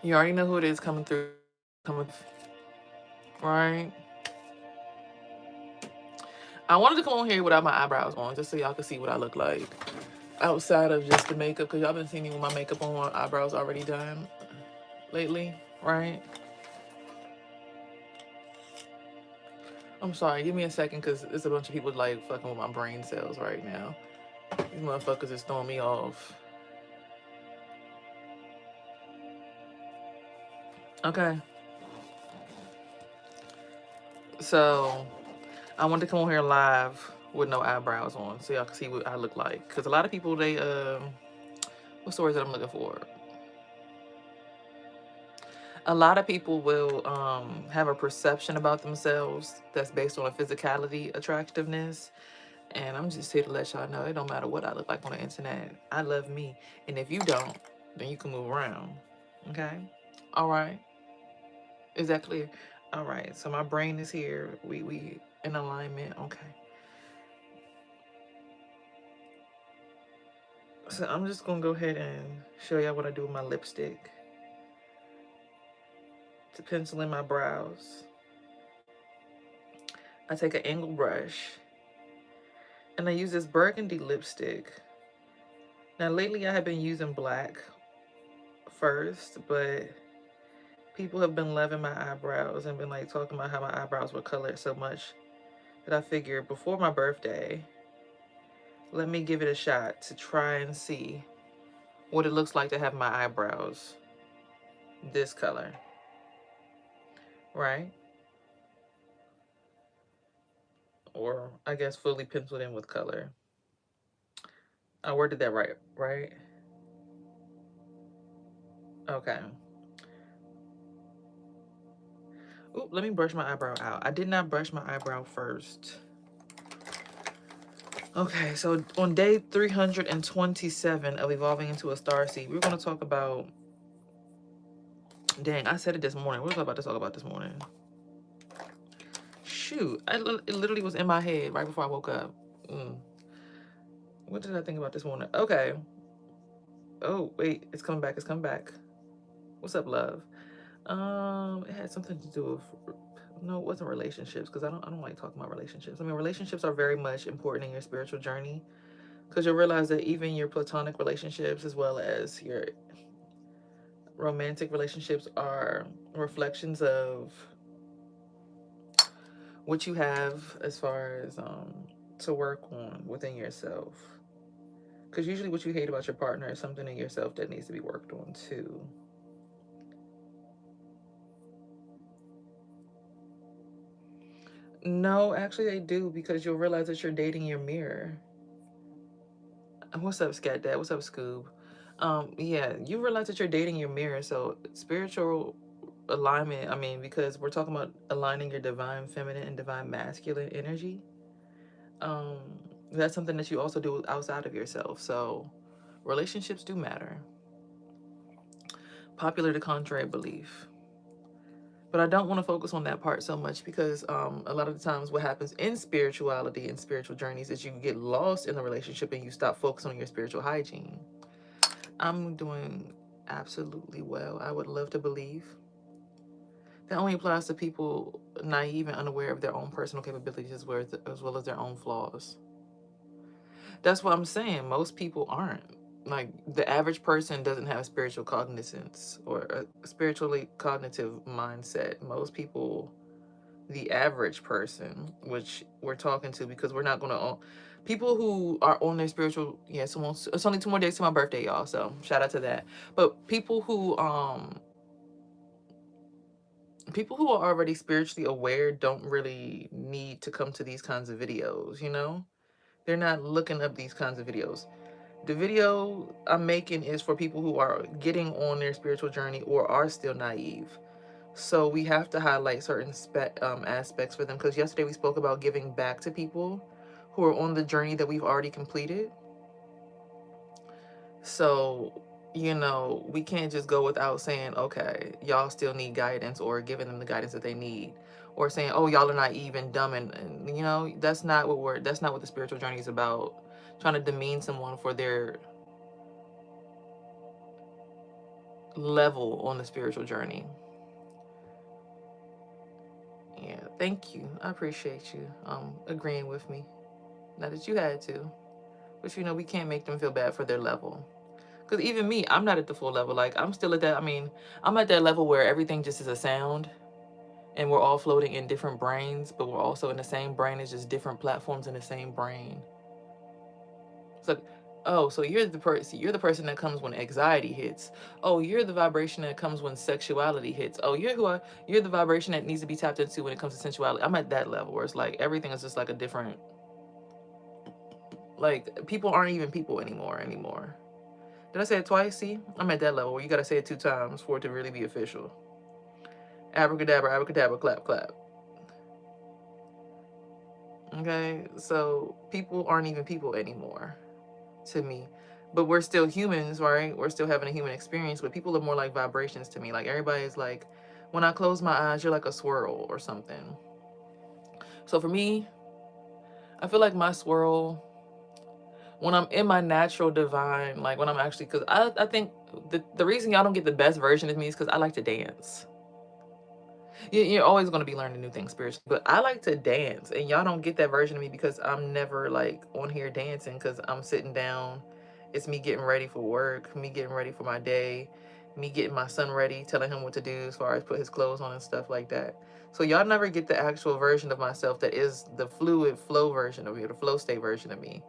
You already know who it is coming through. Coming, right? I wanted to come on here without my eyebrows on, just so y'all could see what I look like outside of just the makeup, because y'all been seeing me with my makeup on, eyebrows already done lately, right? I'm sorry, give me a second, because there's a bunch of people like fucking with my brain cells right now. These motherfuckers is throwing me off. Okay, so I wanted to come on here live with no eyebrows on, so y'all can see what I look like. Because a lot of people, they, what's the words that I'm looking for? A lot of people will have a perception about themselves that's based on a physicality, attractiveness. And I'm just here to let y'all know it don't matter what I look like on the internet. I love me. And if you don't, then you can move around. Okay? All right. Is that clear? All right. So my brain is here. We in alignment. Okay. So I'm just gonna go ahead and show y'all what I do with my lipstick to pencil in my brows. I take an angled brush and I use this burgundy lipstick. Now lately I have been using black first, but people have been loving my eyebrows and been like talking about how my eyebrows were colored so much that I figured before my birthday, let me give it a shot to try and see what it looks like to have my eyebrows this color, right? Or I guess fully penciled in with color. I worded that right, right? Okay. Ooh, let me brush my eyebrow out. I did not brush my eyebrow first. Okay, so on day 327 of evolving into a starseed, we're going to talk about. Dang, I said it this morning. What was I about to talk about this morning? Shoot, it literally was in my head right before I woke up. What did I think about this morning? Okay. Oh wait, it's coming back. It's coming back. What's up, love? It had something to do with. No, it wasn't relationships, because I don't like talking about relationships. I mean, relationships are very much important in your spiritual journey, because you'll realize that even your platonic relationships as well as your romantic relationships are reflections of what you have as far as to work on within yourself. Because usually what you hate about your partner is something in yourself that needs to be worked on too. No, actually they do, because you'll realize that you're dating your mirror. What's up, Scat Dad? What's up, Scoob? Yeah, you realize that you're dating your mirror. So spiritual alignment, I mean, because we're talking about aligning your divine feminine and divine masculine energy. Um, that's something that you also do outside of yourself. So relationships do matter. Popular to contrary belief. But I don't want to focus on that part so much, because a lot of the times what happens in spirituality and spiritual journeys is you get lost in the relationship and you stop focusing on your spiritual hygiene. I'm doing absolutely well. I would love to believe. That only applies to people naive and unaware of their own personal capabilities as well as their own flaws. That's what I'm saying. Most people aren't. Like, the average person doesn't have spiritual cognizance or a spiritually cognitive mindset. Most people, the average person, which we're talking to, because we're not going to, people who are on their spiritual, yeah, so it's only 2 more days to my birthday, y'all, so shout out to that. But people who are already spiritually aware don't really need to come to these kinds of videos, you know? They're not looking up these kinds of videos. The video I'm making is for people who are getting on their spiritual journey or are still naive. So we have to highlight certain aspects for them, because yesterday we spoke about giving back to people who are on the journey that we've already completed. So, we can't just go without saying, okay, y'all still need guidance, or giving them the guidance that they need, or saying, oh, y'all are naive and dumb, and that's not what the spiritual journey is about. Trying to demean someone for their level on the spiritual journey. Yeah, thank you. I appreciate you agreeing with me. Not that you had to, but you know, we can't make them feel bad for their level. Because even me, I'm not at the full level. Like, I'm still at that. I mean, I'm at that level where everything just is a sound and we're all floating in different brains, but we're also in the same brain. It's just different platforms in the same brain. It's like, oh, so you're the person that comes when anxiety hits. Oh, you're the vibration that comes when sexuality hits. Oh, you're the vibration that needs to be tapped into when it comes to sensuality. I'm at that level where it's like everything is just like a different, like, people aren't even people anymore. Did I say it twice? See, I'm at that level where you gotta say it 2 times for it to really be official. Abracadabra, abracadabra, clap, clap. Okay, so people aren't even people anymore to me, but we're still humans, right? We're still having a human experience, but people are more like vibrations to me. Like, everybody is like, when I close my eyes, you're like a swirl or something. So for me, I feel like my swirl, when I'm in my natural divine, like when I'm actually, because I think the reason y'all don't get the best version of me is because I like to dance. You're always going to be learning new things spiritually, but I like to dance, and y'all don't get that version of me because I'm never like on here dancing, because I'm sitting down. It's me getting ready for work, me getting ready for my day, me getting my son ready, telling him what to do as far as put his clothes on and stuff like that. So y'all never get the actual version of myself that is the fluid flow version of me, or the flow state version of me.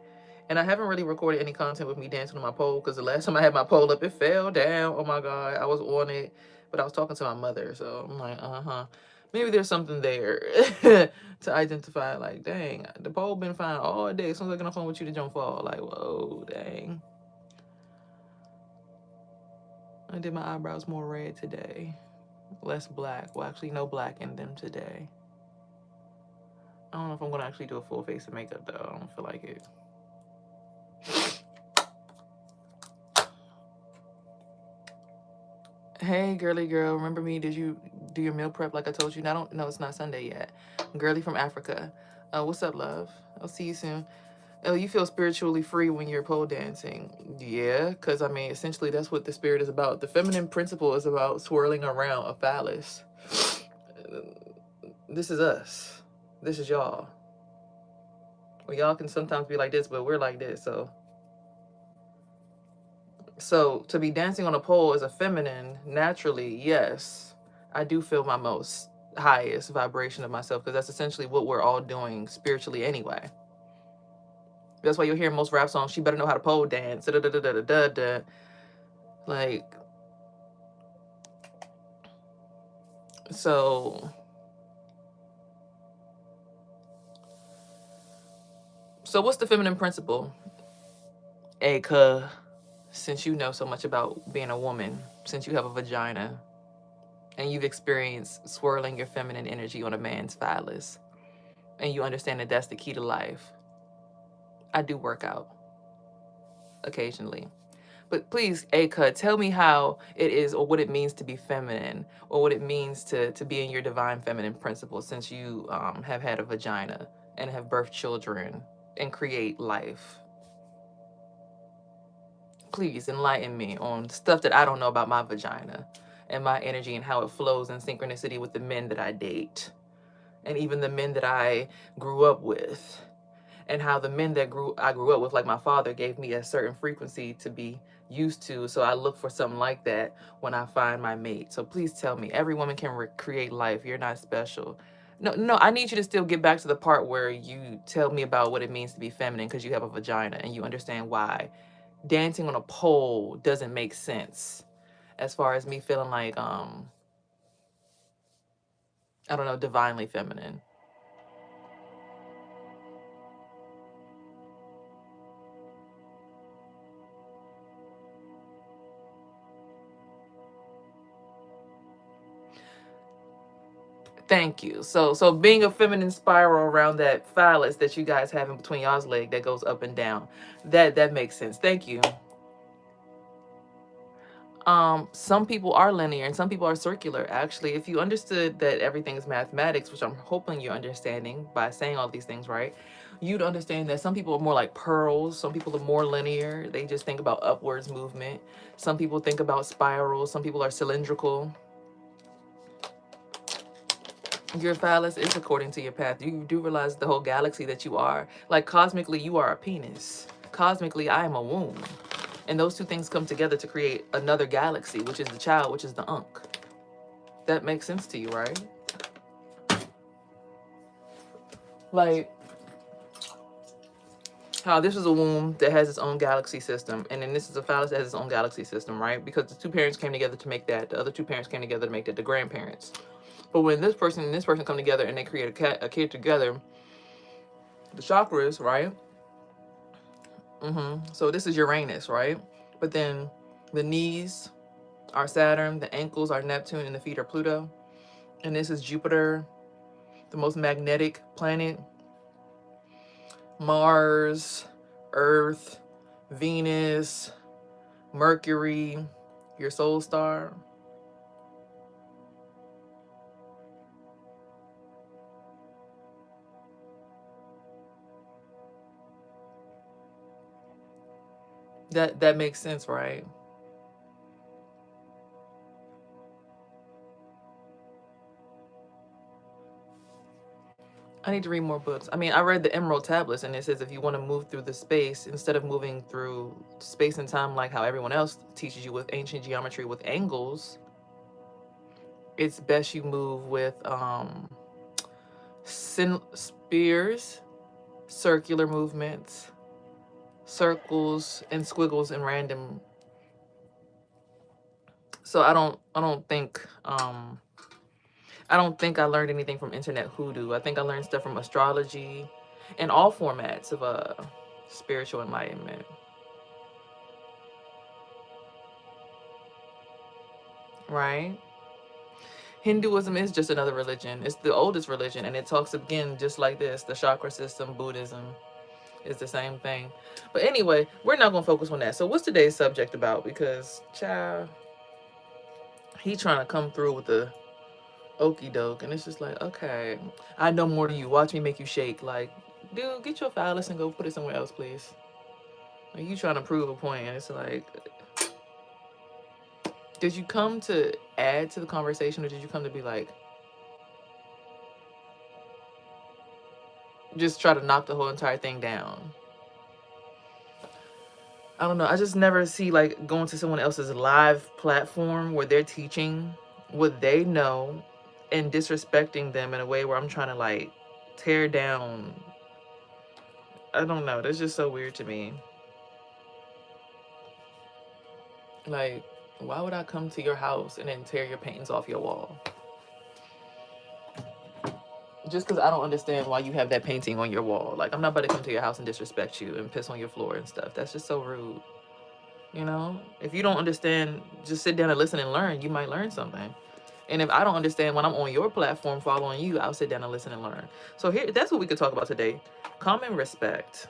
And I haven't really recorded any content with me dancing on my pole, because the last time I had my pole up, it fell down. Oh my God, I was on it, but I was talking to my mother. So I'm like, maybe there's something there to identify, like, dang, the pole been fine all day. As soon as I get on the phone with you, to jump fall. Like, whoa, dang. I did my eyebrows more red today. Less black. Well, actually, no black in them today. I don't know if I'm going to actually do a full face of makeup, though. I don't feel like it. Hey, girly girl, remember me? Did you do your meal prep like I told you? I don't know, it's not Sunday yet. Girly from Africa. What's up, love? I'll see you soon. Oh, you feel spiritually free when you're pole dancing. Yeah, because I mean, essentially, that's what the spirit is about. The feminine principle is about swirling around a phallus. This is us. This is y'all. Well, y'all can sometimes be like this, but we're like this. So to be dancing on a pole as a feminine, naturally, yes, I do feel my most highest vibration of myself, because that's essentially what we're all doing spiritually anyway. That's why you'll hear most rap songs, she better know how to pole dance. Da, da, da, da, da, da, da. Like, so what's the feminine principle? Aka, since you know so much about being a woman, since you have a vagina, and you've experienced swirling your feminine energy on a man's phallus, and you understand that that's the key to life. I do work out occasionally. But please, Aka, tell me how it is, or what it means to be feminine, or what it means to be in your divine feminine principle, since you have had a vagina and have birthed children and create life. Please enlighten me on stuff that I don't know about my vagina and my energy and how it flows in synchronicity with the men that I date, and even the men that I grew up with, and how the men that I grew up with, like my father, gave me a certain frequency to be used to. So I look for something like that when I find my mate. So please tell me, every woman can create life. You're not special. No, I need you to still get back to the part where you tell me about what it means to be feminine, because you have a vagina and you understand why dancing on a pole doesn't make sense, as far as me feeling like, I don't know, divinely feminine. Thank you. So being a feminine spiral around that phallus that you guys have in between y'all's leg that goes up and down, that makes sense. Thank you. Some people are linear and some people are circular. Actually, if you understood that everything is mathematics, which I'm hoping you're understanding by saying all these things, right? you'd understand that some people are more like pearls, some people are more linear, they just think about upwards movement. Some people think about spirals, some people are cylindrical. Your phallus is according to your path. You do realize the whole galaxy that you are. Like cosmically, you are a penis. Cosmically, I am a womb. And those two things come together to create another galaxy, which is the child, which is the Ankh. That makes sense to you, right? Like how this is a womb that has its own galaxy system, and then this is a phallus that has its own galaxy system, right? Because the two parents came together to make that. The other two parents came together to make that, the grandparents. But when this person and this person come together and they create a kid together, the chakras, right? So this is Uranus, right? But then the knees are Saturn, the ankles are Neptune, and the feet are Pluto. And this is Jupiter, the most magnetic planet. Mars, Earth, Venus, Mercury, your soul star. That makes sense, right? I need to read more books. I mean, I read the Emerald Tablets, and it says if you want to move through the space, instead of moving through space and time like how everyone else teaches you with ancient geometry with angles, it's best you move with spears, circular movements, circles and squiggles and random. So I don't think I learned anything from internet hoodoo. I think I learned stuff from astrology and all formats of spiritual enlightenment. Right? Hinduism is just another religion. It's the oldest religion, and it talks again just like this. The chakra system, Buddhism is the same thing. But anyway, we're not gonna focus on that. So what's today's subject about? Because child, he trying to come through with the okey doke, and it's just like, okay, I know more than you. Watch me make you shake. Like, dude, get your phallus and go put it somewhere else, please. Like, you trying to prove a point, and it's like, did you come to add to the conversation, or did you come to be like, just try to knock the whole entire thing down? I don't know. I just never see like going to someone else's live platform where they're teaching what they know and disrespecting them in a way where I'm trying to like tear down. I don't know. That's just so weird to me. Like, why would I come to your house and then tear your paintings off your wall? Just because I don't understand why you have that painting on your wall. Like, I'm not about to come to your house and disrespect you and piss on your floor and stuff. That's just so rude. You know? If you don't understand, just sit down and listen and learn. You might learn something. And if I don't understand when I'm on your platform following you, I'll sit down and listen and learn. So here, that's what we could talk about today. Common respect.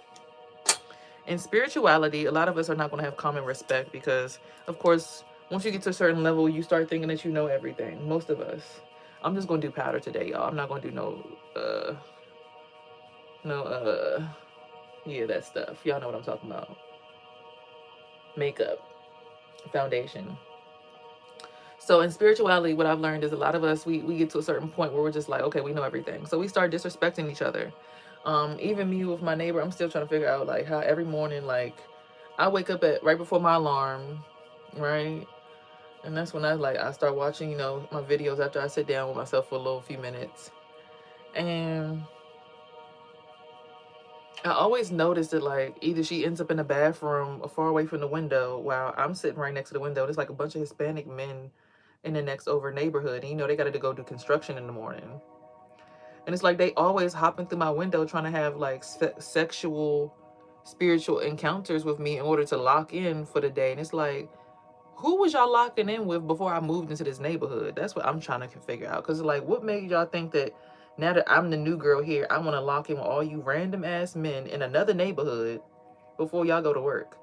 In spirituality, a lot of us are not going to have common respect because, of course, once you get to a certain level, you start thinking that you know everything. Most of us. I'm just going to do powder today, y'all. I'm not going to do yeah, that stuff. Y'all know what I'm talking about. Makeup, foundation. So in spirituality, what I've learned is a lot of us, we get to a certain point where we're just like, okay, we know everything. So we start disrespecting each other. Even me with my neighbor, I'm still trying to figure out like how every morning, like I wake up at right before my alarm, right? And that's when I start watching, you know, my videos after I sit down with myself for a little few minutes. And I always notice that like either she ends up in the bathroom or far away from the window while I'm sitting right next to the window. There's like a bunch of Hispanic men in the next over neighborhood. And, you know, they got to go do construction in the morning. And it's like they always hopping through my window trying to have like sexual, spiritual encounters with me in order to lock in for the day. And it's like, who was y'all locking in with before I moved into this neighborhood? That's what I'm trying to figure out. Because like, what made y'all think that now that I'm the new girl here, I want to lock in with all you random ass men in another neighborhood before y'all go to work?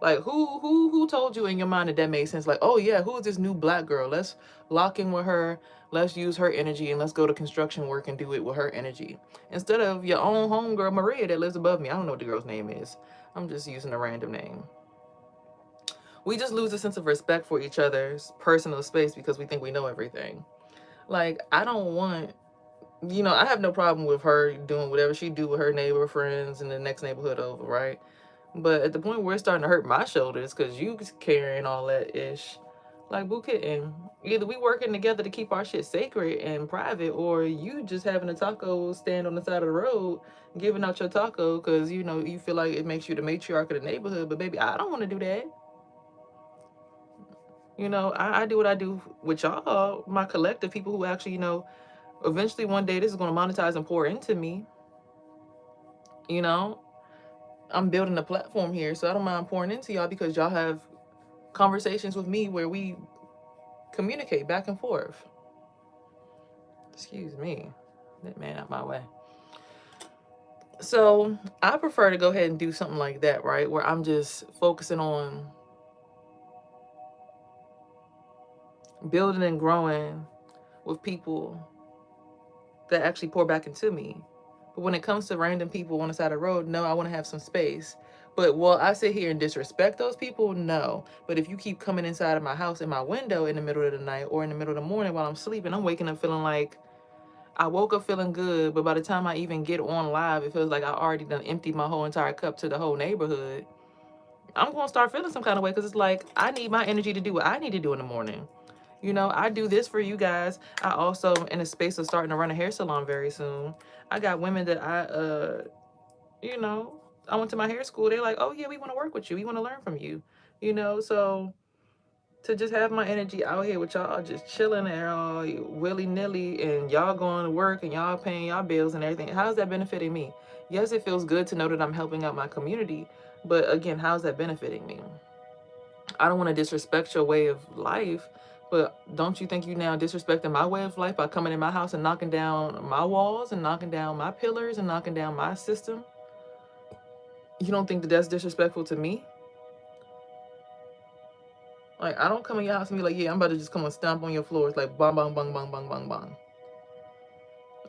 Like who told you in your mind that that made sense? Like, oh yeah, who is this new black girl? Let's lock in with her. Let's use her energy and let's go to construction work and do it with her energy. Instead of your own homegirl Maria that lives above me. I don't know what the girl's name is. I'm just using a random name. We just lose a sense of respect for each other's personal space because we think we know everything. Like, I don't want, I have no problem with her doing whatever she do with her neighbor friends in the next neighborhood over, right? But at the point where it's starting to hurt my shoulders because you carrying all that ish, like, boo kitten, either we working together to keep our shit sacred and private, or you just having a taco stand on the side of the road giving out your taco because, you feel like it makes you the matriarch of the neighborhood. But baby, I don't want to do that. I do what I do with y'all, my collective people who actually, eventually one day this is going to monetize and pour into me. I'm building a platform here, so I don't mind pouring into y'all because y'all have conversations with me where we communicate back and forth. Excuse me. That man out my way. So I prefer to go ahead and do something like that, right? Where I'm just focusing on building and growing with people that actually pour back into me. But when it comes to random people on the side of the road, no, I want to have some space. But will I sit here and disrespect those people? No. But if you keep coming inside of my house in my window in the middle of the night or in the middle of the morning while I'm sleeping, I'm waking up feeling like I woke up feeling good, but by the time I even get on live, it feels like I already done emptied my whole entire cup to the whole neighborhood. I'm going to start feeling some kind of way because it's like I need my energy to do what I need to do in the morning. I do this for you guys. I also in a space of starting to run a hair salon very soon. I got women that I went to my hair school. They're like, oh yeah, we want to work with you. We want to learn from you. So to just have my energy out here with y'all just chilling there all willy-nilly and y'all going to work and y'all paying y'all bills and everything, how's that benefiting me? Yes, it feels good to know that I'm helping out my community, but again, how's that benefiting me? I don't want to disrespect your way of life, but don't you think you now disrespecting my way of life by coming in my house and knocking down my walls and knocking down my pillars and knocking down my system? You don't think that that's disrespectful to me? Like, I don't come in your house and be like, yeah, I'm about to just come and stomp on your floors like bang, bang, bang, bang, bang, bang, bang.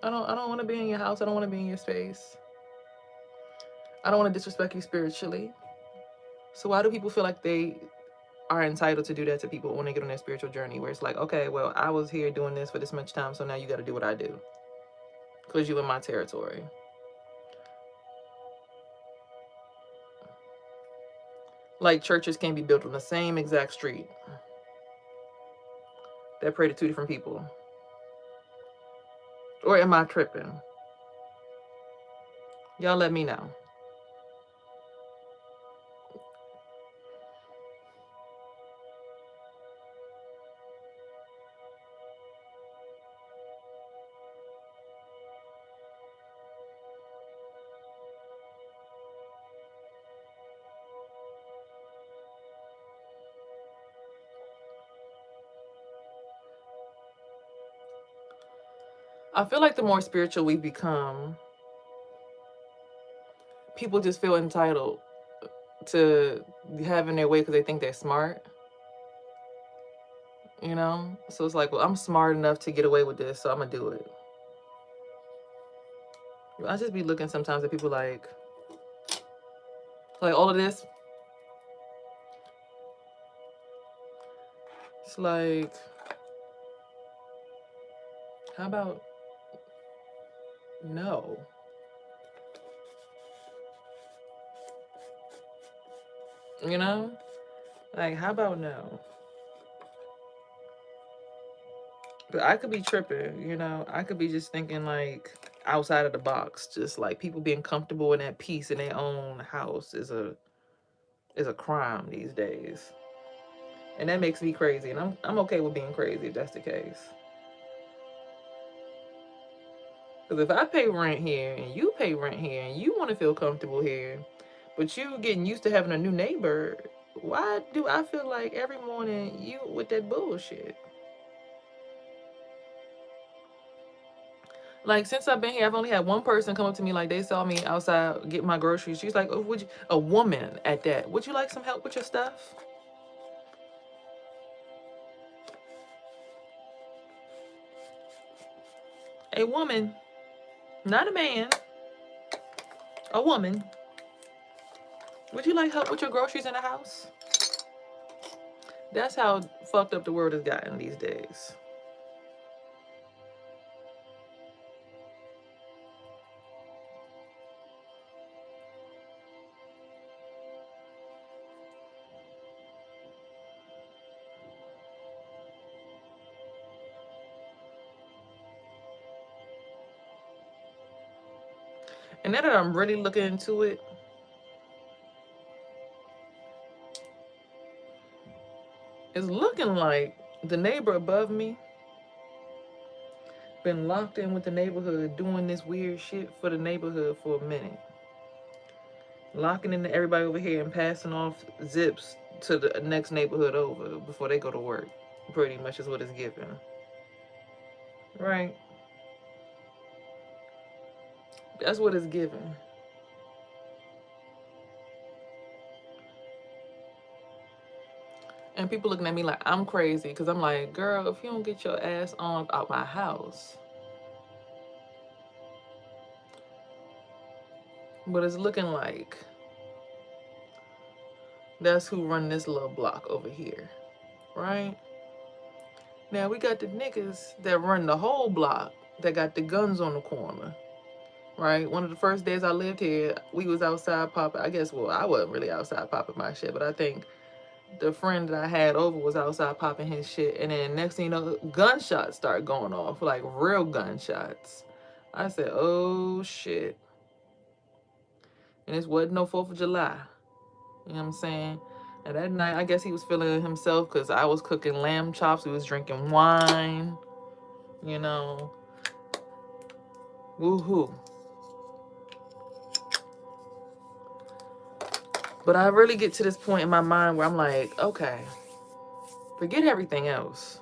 I don't want to be in your house. I don't want to be in your space. I don't want to disrespect you spiritually. So why do people feel like they are entitled to do that to people when they get on their spiritual journey, where it's like, okay, well, I was here doing this for this much time, so now you got to do what I do because you in my territory. Like, churches can't be built on the same exact street that pray to two different people. Or am I tripping? Y'all let me know. I feel like the more spiritual we become, people just feel entitled to having their way because they think they're smart. So it's like, well, I'm smart enough to get away with this, so I'm gonna do it. I just be looking sometimes at people like all of this. It's like, how about no? Like, how about no? But I could be tripping, I could be just thinking like outside of the box, just like people being comfortable and at peace in their own house is a crime these days. And that makes me crazy. And I'm okay with being crazy if that's the case. Because if I pay rent here and you pay rent here and you want to feel comfortable here, but you getting used to having a new neighbor, why do I feel like every morning you with that bullshit? Like, since I've been here, I've only had one person come up to me, like, they saw me outside get my groceries. She's like, oh, would you, a woman at that, would you like some help with your stuff? A woman, not a man, a woman. Would you like help with your groceries in the house? That's how fucked up the world has gotten these days. And now that I'm really looking into it, it's looking like the neighbor above me been locked in with the neighborhood doing this weird shit for the neighborhood for a minute. Locking into everybody over here and passing off zips to the next neighborhood over before they go to work. Pretty much is what it's given. Right? That's what it's given. And people looking at me like I'm crazy because I'm like, girl, if you don't get your ass on out my house. But it's looking like that's who run this little block over here. Right? Now we got the niggas that run the whole block that got the guns on the corner. Right? One of the first days I lived here, we was outside popping. I guess, well, I wasn't really outside popping my shit, but I think the friend that I had over was outside popping his shit. And then next thing you know, gunshots start going off, like real gunshots. I said, oh shit. And this wasn't no 4th of July. You know what I'm saying? And that night, I guess he was feeling himself because I was cooking lamb chops. We was drinking wine. You know. Woohoo. But I really get to this point in my mind where I'm like, okay, forget everything else.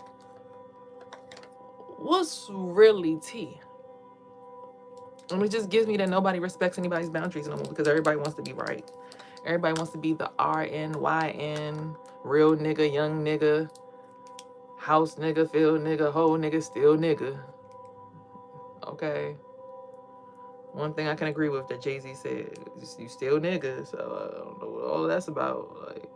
What's really tea? And it just gives me that nobody respects anybody's boundaries anymore because everybody wants to be right. Everybody wants to be the RNYN, real nigga, young nigga, house nigga, field nigga, whole nigga, still nigga. Okay. One thing I can agree with that Jay-Z said, you still nigga, so I don't know what all that's about. Like,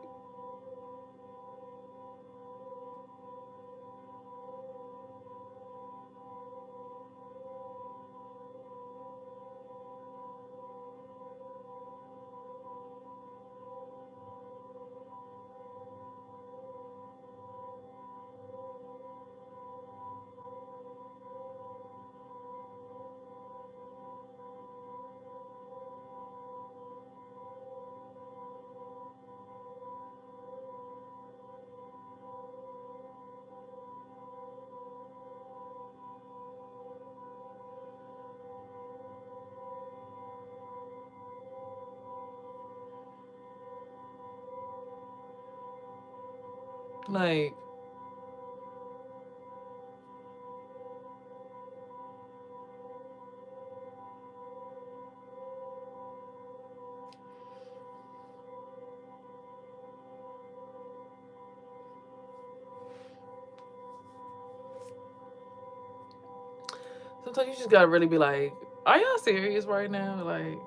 sometimes you just gotta really be like, are y'all serious right now? Like,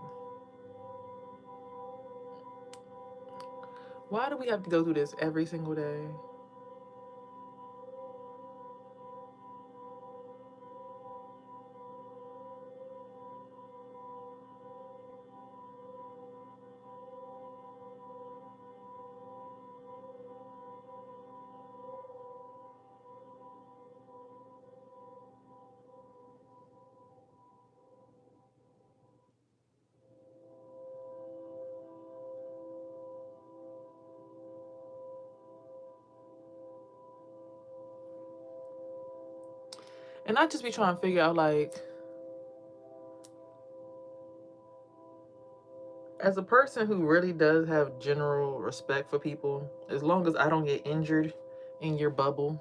why do we have to go through this every single day? And I just be trying to figure out, like, as a person who really does have general respect for people, as long as I don't get injured in your bubble,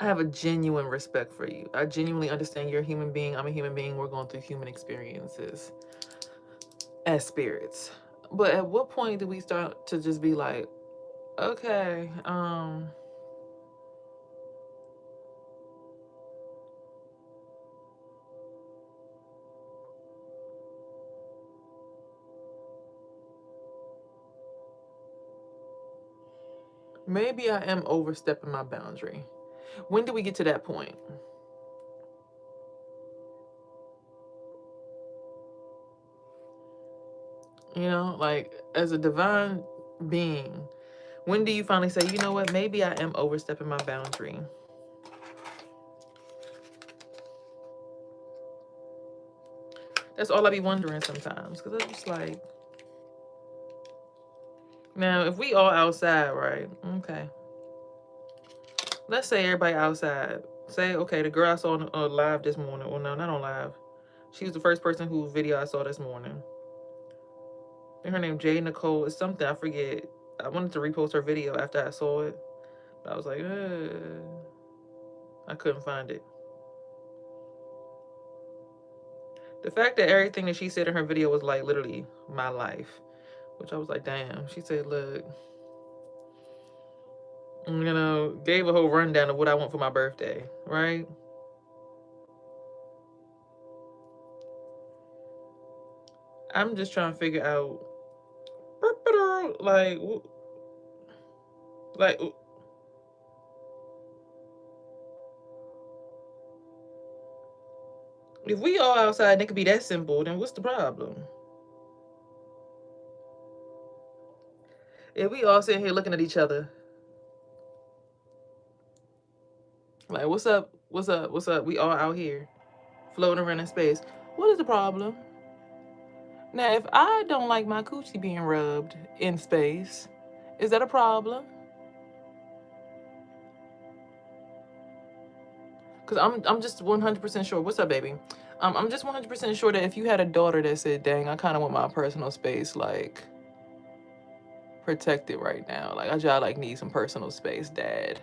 I have a genuine respect for you. I genuinely understand you're a human being. I'm a human being. We're going through human experiences as spirits. But at what point do we start to just be like, okay, maybe I am overstepping my boundary. When do we get to that point? You know, like as a divine being, when do you finally say, you know what, maybe I am overstepping my boundary? That's all I be wondering sometimes. Because I'm just like, now, if we all outside, right? Okay. Let's say everybody outside. Say, okay, the girl I saw on live this morning. Well, no, not on live. She was the first person whose video I saw this morning. And her name J. Nicole is something, I forget. I wanted to repost her video after I saw it. But I was like, I couldn't find it. The fact that everything that she said in her video was like literally my life, which I was like, damn. She said, look, gave a whole rundown of what I want for my birthday, right? I'm just trying to figure out, like, if we all outside and it could be that simple, then what's the problem? If we all sitting here looking at each other, like, what's up? What's up? What's up? We all out here floating around in space. What is the problem? Now, if I don't like my coochie being rubbed in space, is that a problem? Because I'm just 100% sure. What's up, baby? I'm just 100% sure that if you had a daughter that said, dang, I kind of want my personal space, like, protected right now. Like, I just, like, need some personal space, Dad.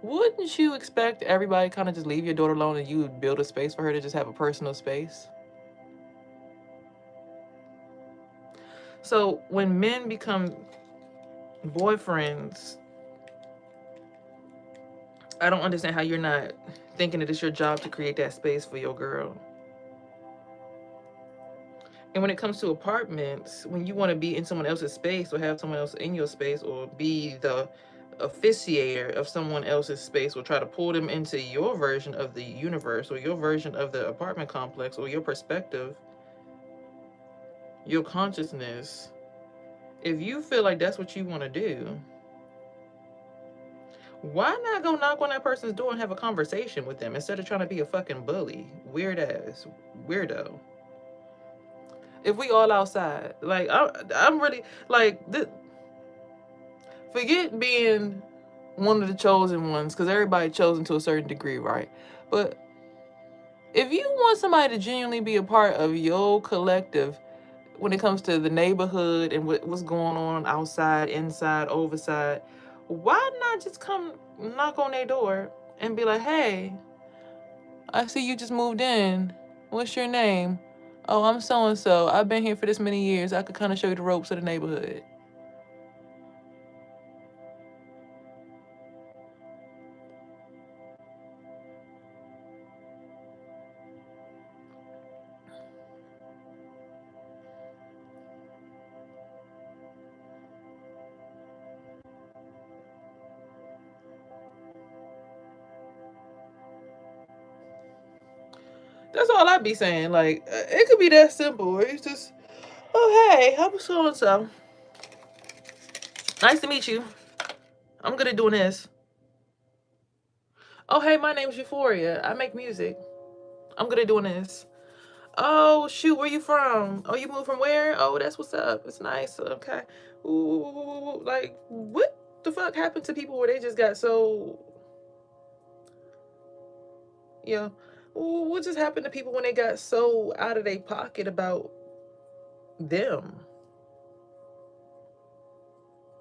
Wouldn't you expect everybody kind of just leave your daughter alone and you would build a space for her to just have a personal space? So when men become boyfriends, I don't understand how you're not thinking that it's your job to create that space for your girl. And when it comes to apartments, when you want to be in someone else's space or have someone else in your space or be the officiator of someone else's space or try to pull them into your version of the universe or your version of the apartment complex or your perspective, your consciousness, if you feel like that's what you want to do, why not go knock on that person's door and have a conversation with them instead of trying to be a fucking bully? Weird ass weirdo. If we all outside, like, I'm really like, forget being one of the chosen ones, because everybody chosen to a certain degree, right? But if you want somebody to genuinely be a part of your collective when it comes to the neighborhood and what's going on outside, inside, overside, why not just come knock on their door and be like, hey, I see you just moved in. What's your name? Oh, I'm so-and-so. I've been here for this many years. I could kind of show you the ropes of the neighborhood. That's all I be saying. Like, it could be that simple. It's just, oh, hey, I'm so-and-so. Nice to meet you. I'm good at doing this. Oh, hey, my name's Euphoria. I make music. I'm good at doing this. Oh, shoot, where you from? Oh, you moved from where? Oh, that's what's up. It's nice. Okay. Ooh, like, what the fuck happened to people where they just got so, you know, what just happened to people when they got so out of their pocket about them?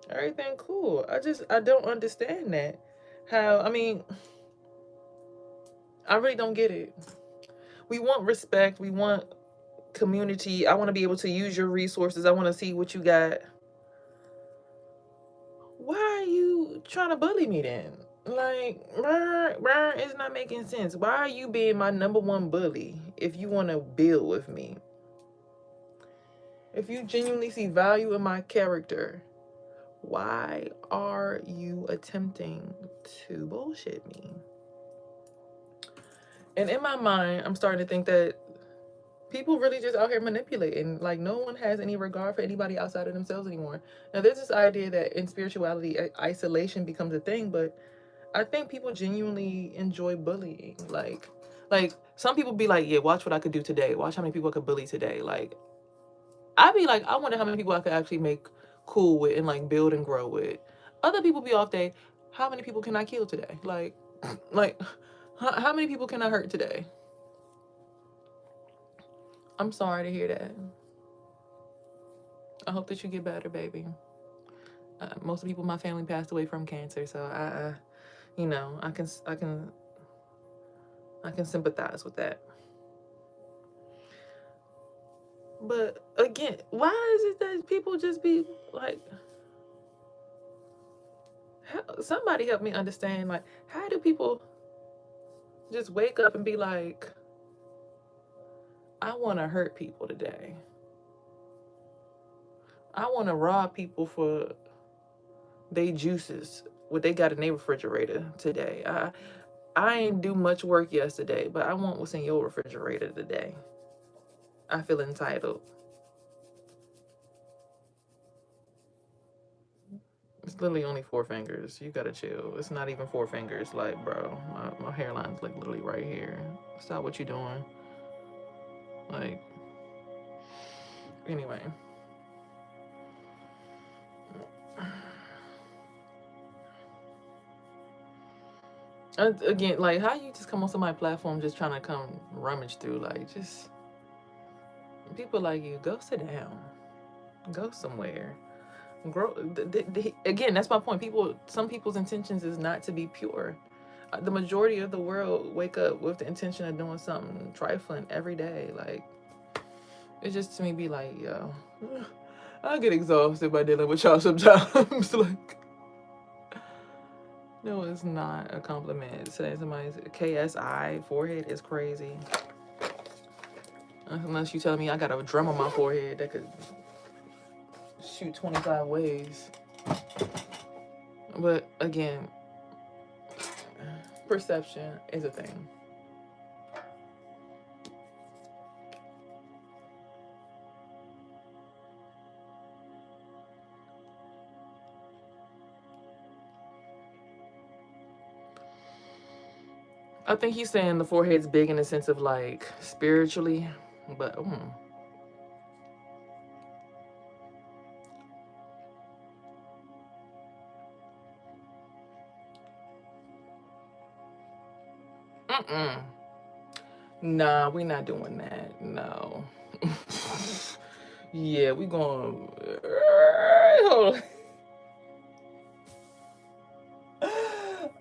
Everything cool. I don't understand that. How, I mean, I really don't get it. We want respect. We want community. I want to be able to use your resources. I want to see what you got. Why are you trying to bully me then? Like, it's not making sense. Why are you being my number one bully if you want to build with me? If you genuinely see value in my character, why are you attempting to bullshit me? And in my mind, I'm starting to think that people really just out here manipulating. Like, no one has any regard for anybody outside of themselves anymore. Now, there's this idea that in spirituality, isolation becomes a thing, but I think people genuinely enjoy bullying. Like some people be like, yeah, watch what I could do today. Watch how many people I could bully today. Like, I be like, I wonder how many people I could actually make cool with and like build and grow with. Other people be off day, how many people can I kill today? Like, how many people can I hurt today? I'm sorry to hear that. I hope that you get better, baby. Most of the people in my family passed away from cancer, so I can sympathize with that. But again, why is it that people just be like, somebody help me understand, like, how do people just wake up and be like, I want to hurt people today. I want to rob people for they juices, what they got in their refrigerator today. I ain't do much work yesterday, but I want what's in your refrigerator today. I feel entitled. It's literally only 4 fingers. You gotta chill. It's not even 4 fingers. Like, bro, my hairline's like literally right here. Stop what you doing. Like, anyway. Again, like, how you just come on somebody's platform just trying to come rummage through? Like, just people like you, go sit down, go somewhere, grow. Again, that's my point. Some people's intentions is not to be pure. The majority of the world wake up with the intention of doing something trifling every day. Like, it's just to me be like, yo, I get exhausted by dealing with y'all sometimes. Like, no, it's not a compliment. Saying somebody's KSI forehead is crazy. Unless you tell me I got a drum on my forehead that could shoot 25 ways. But again, perception is a thing. I think he's saying the forehead's big in the sense of like spiritually, but nah, we not doing that. No. Yeah, we going. Hold on.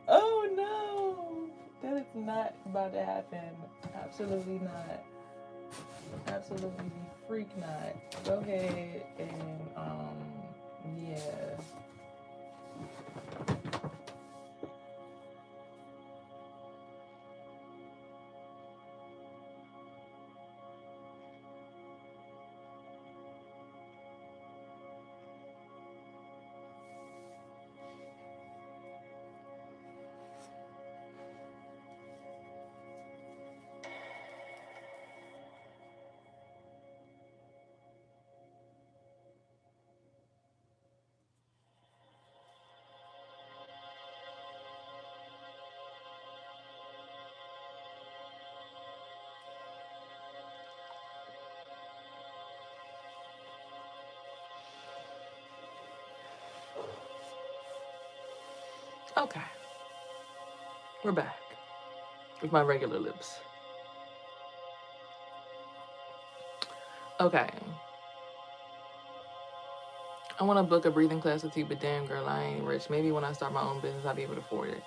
Oh no, that is not about to happen. Absolutely not. Absolutely freak not. Go ahead and yeah. Okay. We're back with my regular lips. Okay. I want to book a breathing class with you, but damn, girl, I ain't rich. Maybe when I start my own business, I'll be able to afford it.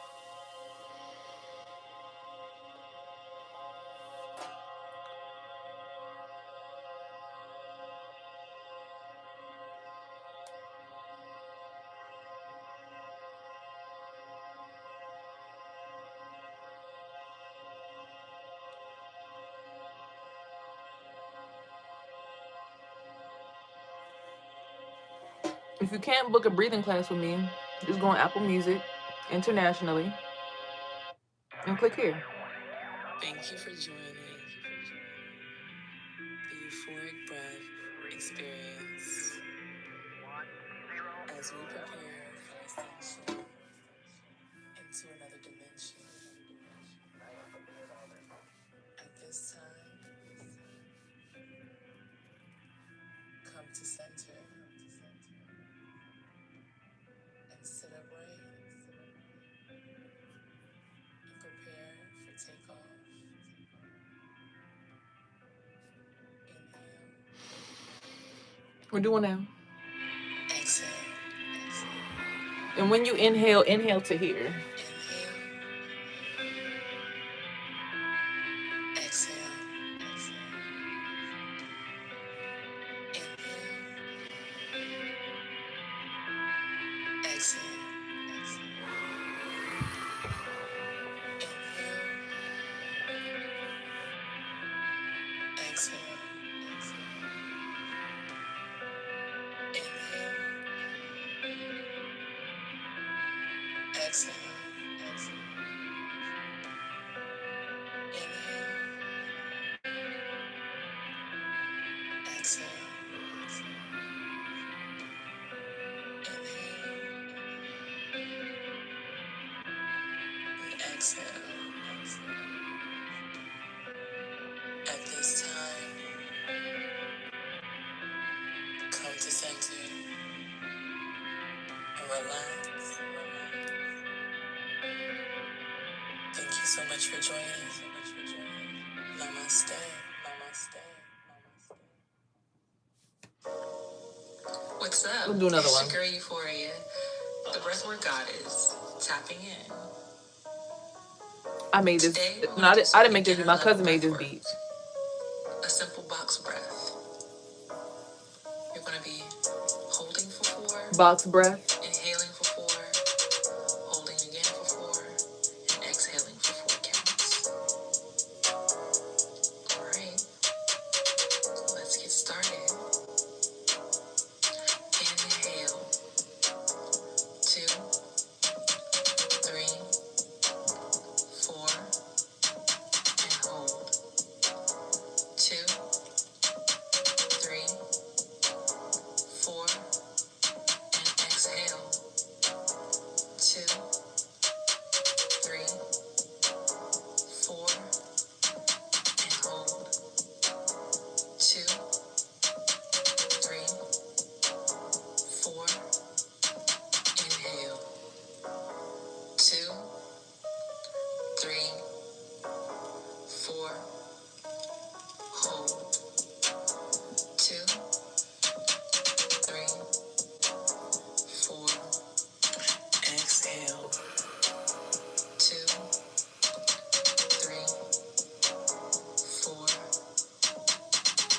If you can't book a breathing class with me, just go on Apple Music internationally and click here. Thank you for joining the Euphoric Breath experience as we prepare for ascension into another dimension. At this time, come to center and sit upright and prepare for takeoff. Inhale. We're doing now. Exhale. And when you inhale, inhale to here. Inhale. Exhale. Inhale. Exhale. Inhale. Exhale. Inhale. Exhale. Inhale. Exhale. Inhale. And exhale. At this time, come to center and relax. Thank you so much for joining. Namaste. What's up? We'll do another It's one. your girl Euphoria, the breathwork goddess, tapping in. I made this. Today, No, I didn't make this beat. My cousin made this beat. A simple box breath. You're going to be holding for 4. Box breath. Inhaling for 4. Holding again for 4. And exhaling for 4 counts. Alright. Let's get started. Inhale. 2, 3, 4. And hold. 2, 3, 4. And exhale. 2, 3, 4. And hold. 2, 3, 4. Inhale. 2, 3, 4. Hold. 2, 3, 4. Exhale. 2, 3, 4.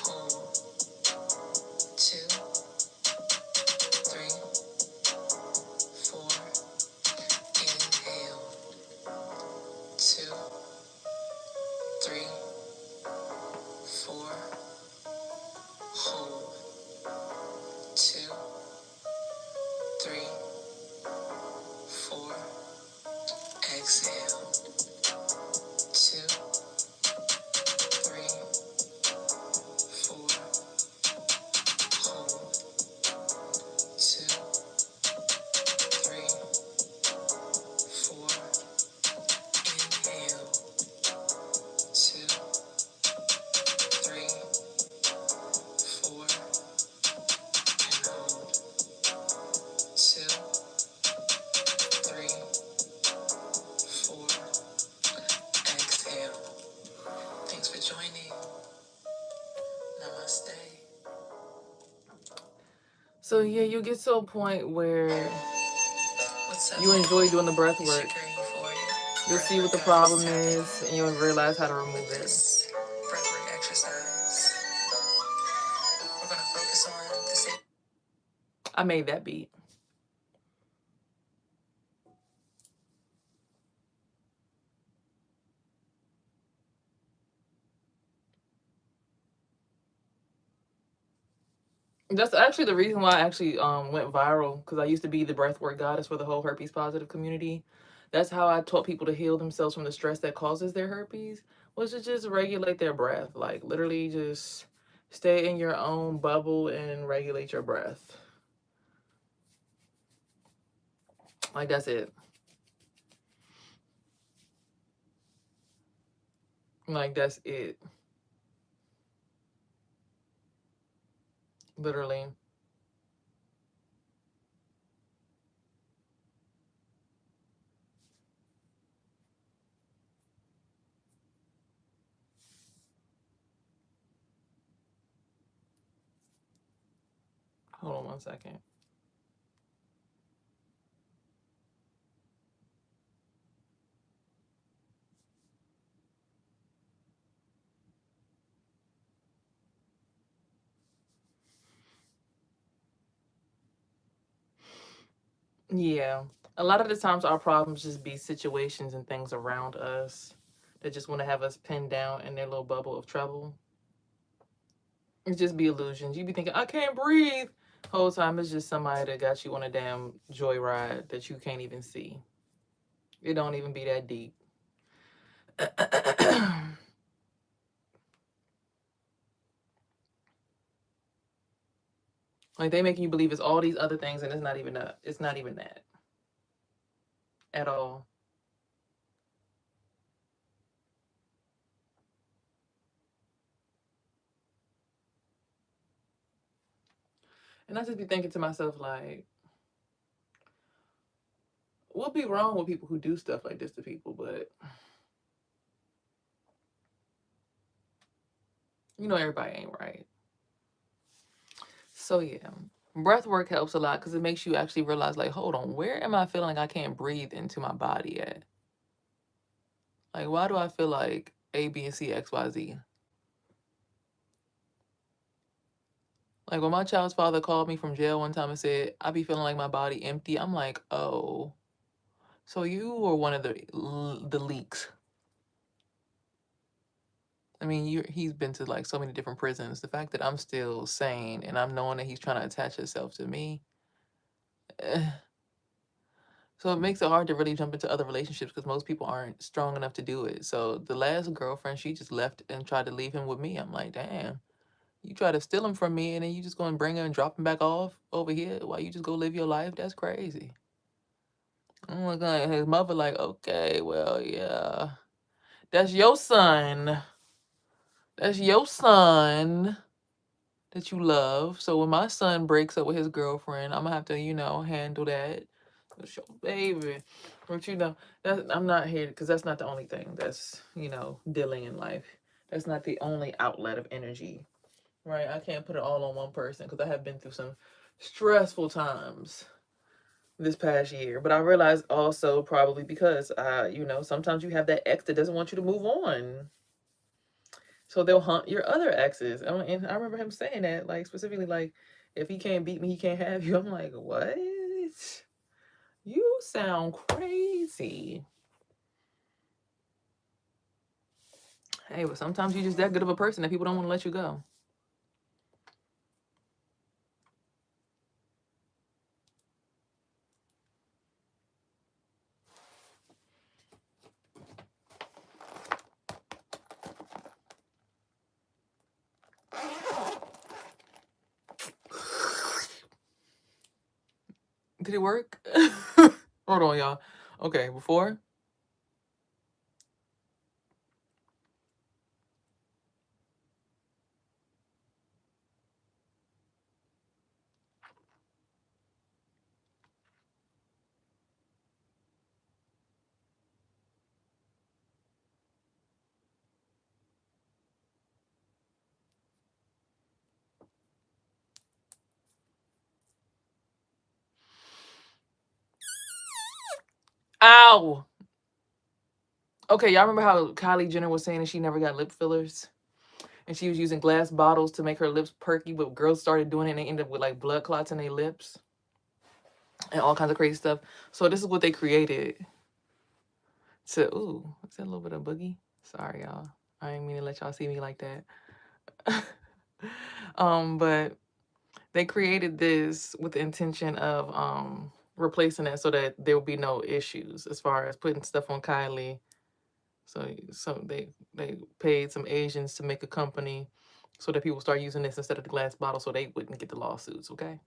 Hold. 2, 3, 4. Inhale. 2, 3, 4. Hold. 2, 3, 4. Exhale. 2, 3, 4. Hold. 2, 3, 4. Inhale. 2, 3, 4. And hold. 2, 3, 4. Exhale. Thanks for joining. Namaste. So yeah, you get to a point where What's up? you enjoy doing the breath It's your work. girl Euphoria. You'll see what the problem is, and you'll realize how to remove it. This breathwork exercise, we're going to focus on the same. I made that beat. That's actually the reason why I actually went viral, because I used to be the breathwork goddess for the whole herpes positive community. That's how I taught people to heal themselves from the stress that causes their herpes, was to just regulate their breath. Like literally just stay in your own bubble and regulate your breath. Like that's it. Like that's it. Literally. Hold on one second. Yeah. A lot of the times our problems just be situations and things around us that just want to have us pinned down in their little bubble of trouble. It just be illusions. You be thinking, I can't breathe. Whole time it's just somebody that got you on a damn joyride that you can't even see. It don't even be that deep. Like they making you believe it's all these other things and it's not even that at all. And I just be thinking to myself, like, what be wrong with people who do stuff like this to people? But you know everybody ain't right. So yeah. Breath work helps a lot because it makes you actually realize, like, hold on, where am I feeling like I can't breathe into my body at? Like, why do I feel like A, B, and C, X, Y, Z? Like when my child's father called me from jail one time and said, I be feeling like my body empty. I'm like, oh, so you were one of the leaks. I mean, he's been to like so many different prisons. The fact that I'm still sane and I'm knowing that he's trying to attach himself to me, eh. So it makes it hard to really jump into other relationships because most people aren't strong enough to do it. So the last girlfriend, she just left and tried to leave him with me. I'm like, damn, you try to steal him from me and then you just go and bring him and drop him back off over here while you just go live your life. That's crazy. I'm like, his mother, like, okay, well, yeah, that's your son. That's your son that you love. So when my son breaks up with his girlfriend, I'm gonna have to, handle that. It's your baby. But I'm not here because that's not the only thing that's, dealing in life. That's not the only outlet of energy, right? I can't put it all on one person because I have been through some stressful times this past year. But I realized also probably because sometimes you have that ex that doesn't want you to move on. So they'll hunt your other exes. And I remember him saying that, like specifically, like, if he can't beat me, he can't have you. I'm like, what? You sound crazy. Hey, but sometimes you're just that good of a person that people don't want to let you go. Did it work? Hold on, y'all. Okay, before. Ow! Okay, y'all remember how Kylie Jenner was saying that she never got lip fillers? And she was using glass bottles to make her lips perky, but girls started doing it and they ended up with like blood clots in their lips and all kinds of crazy stuff. So this is what they created ooh, is that a little bit of boogie? Sorry, y'all. I didn't mean to let y'all see me like that. But They created this with the intention of replacing that so that there will be no issues as far as putting stuff on Kylie. So they paid some Asians to make a company so that people start using this instead of the glass bottle so they wouldn't get the lawsuits, okay?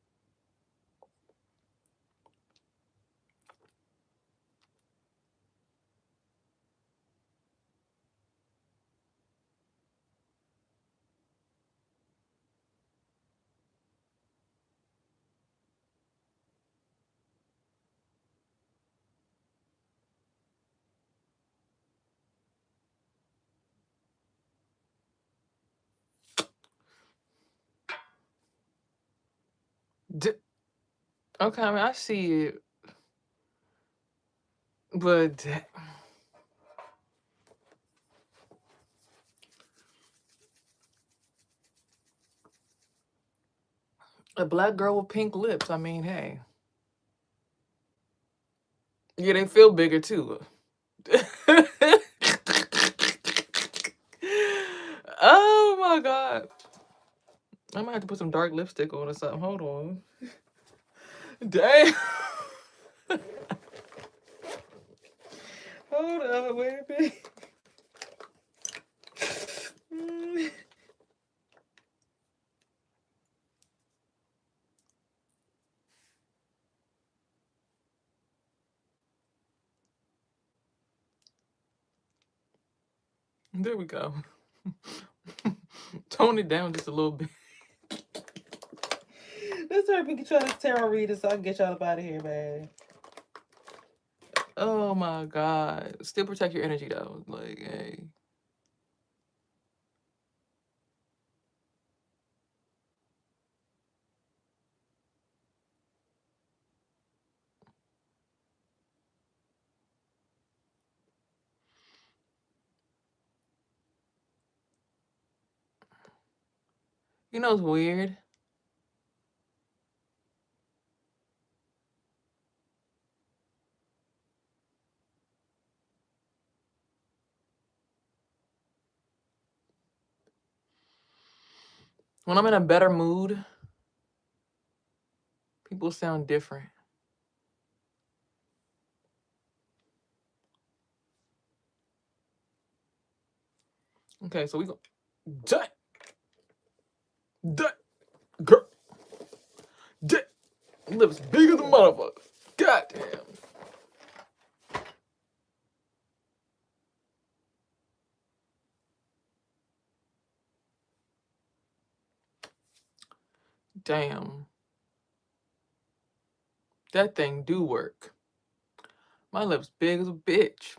Okay, I mean, I see it, but a black girl with pink lips, I mean, hey. Yeah, they feel bigger too. Oh my god. I might have to put some dark lipstick on or something. Hold on. Damn. Hold on, wait a minute. There we go. Tone it down just a little bit. Let's hurry up and get y'all this tarot reader so I can get y'all up out of here, man. Oh my god. Still protect your energy though. Like, hey. You know it's weird? When I'm in a better mood, people sound different. Okay, so we go. Girl. Lips bigger than motherfucker. God damn. Damn. That thing do work. My lips big as a bitch.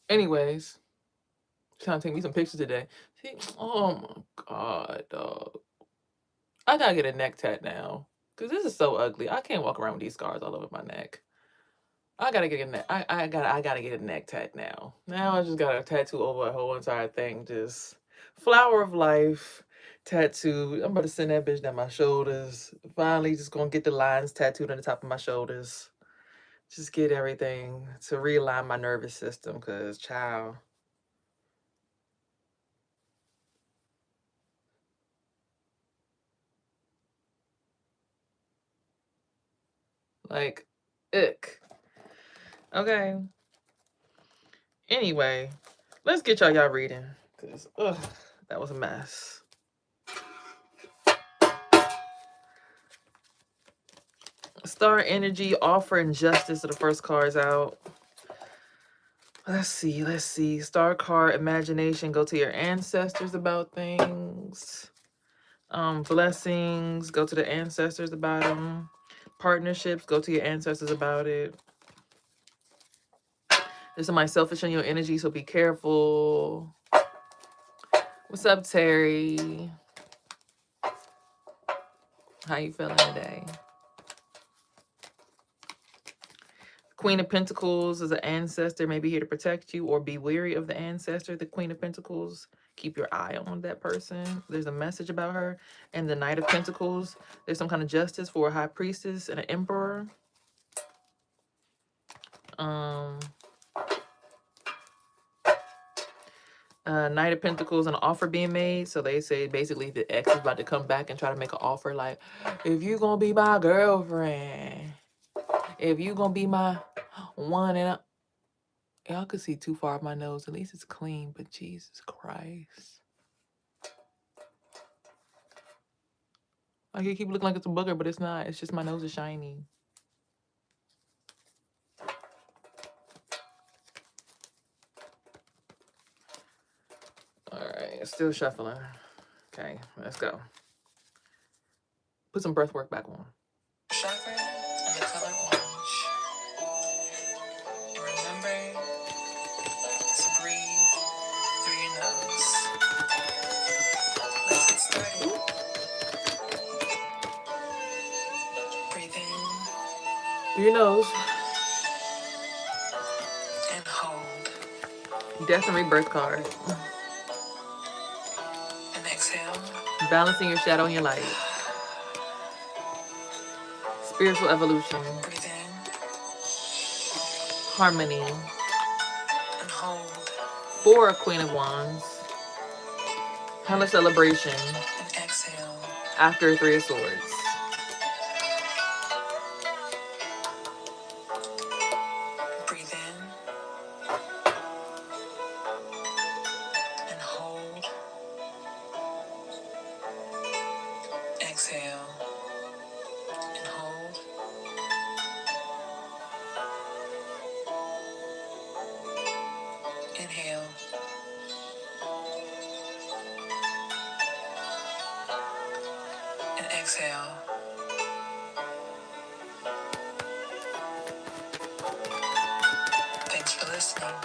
Anyways, trying to take me some pictures today. See, oh my god, dog. I gotta get a neck tat now. Cause this is so ugly. I can't walk around with these scars all over my neck. I gotta get a neck. I gotta get a neck tat now. Now I just got a tattoo over a whole entire thing. Just flower of life tattoo. I'm about to send that bitch down my shoulders. Finally, just gonna get the lines tattooed on the top of my shoulders. Just get everything to realign my nervous system. Cause child. Like, ick. Okay. Anyway, let's get y'all reading. Cause that was a mess. Star energy, offering justice, are the first cards out. Let's see. Star card, imagination, go to your ancestors about things. Blessings, go to the ancestors about them. Partnerships, go to your ancestors about it. There's somebody selfish in your energy, so be careful. What's up, Terry? How you feeling today? Queen of Pentacles is an ancestor, maybe here to protect you, or be wary of the ancestor. The Queen of Pentacles, keep your eye on that person. There's a message about her. And the Knight of Pentacles, there's some kind of justice for a high priestess and an emperor. Knight of Pentacles, an offer being made. So they say basically the ex is about to come back and try to make an offer like, if you gonna be my girlfriend, if you gonna be my one, and y'all could see too far up my nose. At least it's clean, but Jesus Christ. Like it keep looking like it's a booger, but it's not. It's just my nose is shiny. All right, still shuffling. Okay, let's go. Put some breath work back on. Chakra and the color orange. And remember to breathe through your nose. Let's get started. Breathe in. Through your nose. And hold. Death and Rebirth card. And exhale. Balancing your shadow and your light. Spiritual evolution. Breathe in. Harmony. And hold. 4 Queen of Wands. Hella celebration. And exhale. After 3 of Swords. Breathe in. And hold. Exhale. And hold. Inhale. And exhale. Thanks for listening.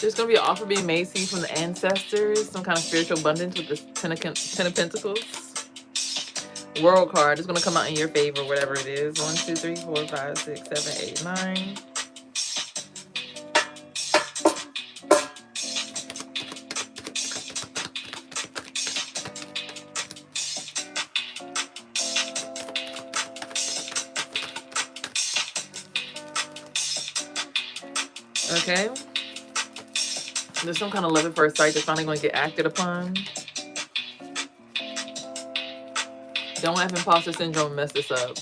There's going to be an offer being made to you from the ancestors. Some kind of spiritual abundance with this Ten of Pentacles. World card is going to come out in your favor, whatever it is. 1, 2, 3, 4, 5, 6, 7, 8, 9. Okay. There's some kind of love at first sight that's finally going to get acted upon. Don't have imposter syndrome mess this up.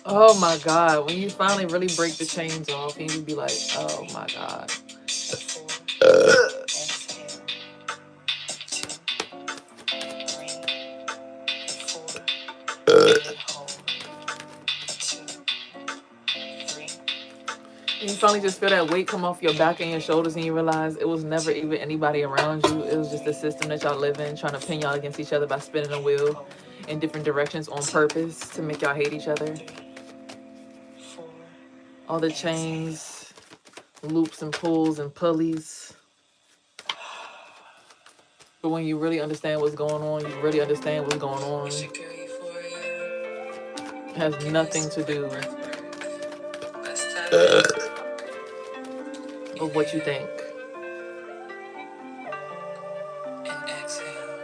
Oh my God, when you finally really break the chains off and you be like, oh my God. You finally just feel that weight come off your back and your shoulders, and you realize it was never even anybody around you. It was just the system that y'all live in, trying to pin y'all against each other by spinning a wheel in different directions on purpose to make y'all hate each other. All the chains, loops and pulls and pulleys. But when you really understand what's going on, you really understand what's going on. It has nothing to do with what you think. And exhale.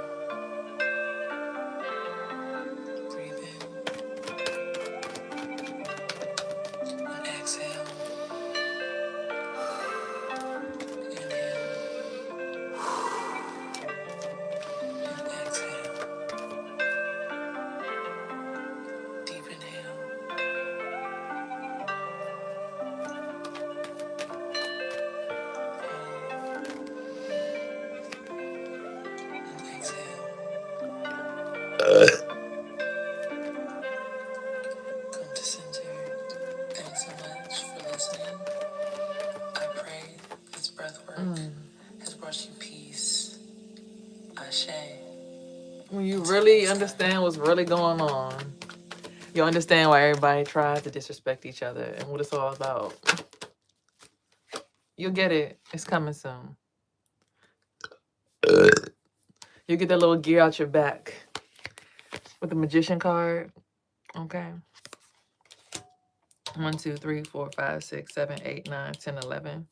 Breathe in. And exhale. Inhale. And exhale. Deep inhale. Hold. And exhale. Come to center. Thanks so much for listening. I pray this breath work has brought you peace. Ashe. When you really understand what's really going on, you understand why everybody tries to disrespect each other and what it's all about. You'll get it. It's coming soon. You get that little gear out your back with the magician card. Okay. 1, 2, 3, 4, 5, 6, 7, 8, 9, 10, 11.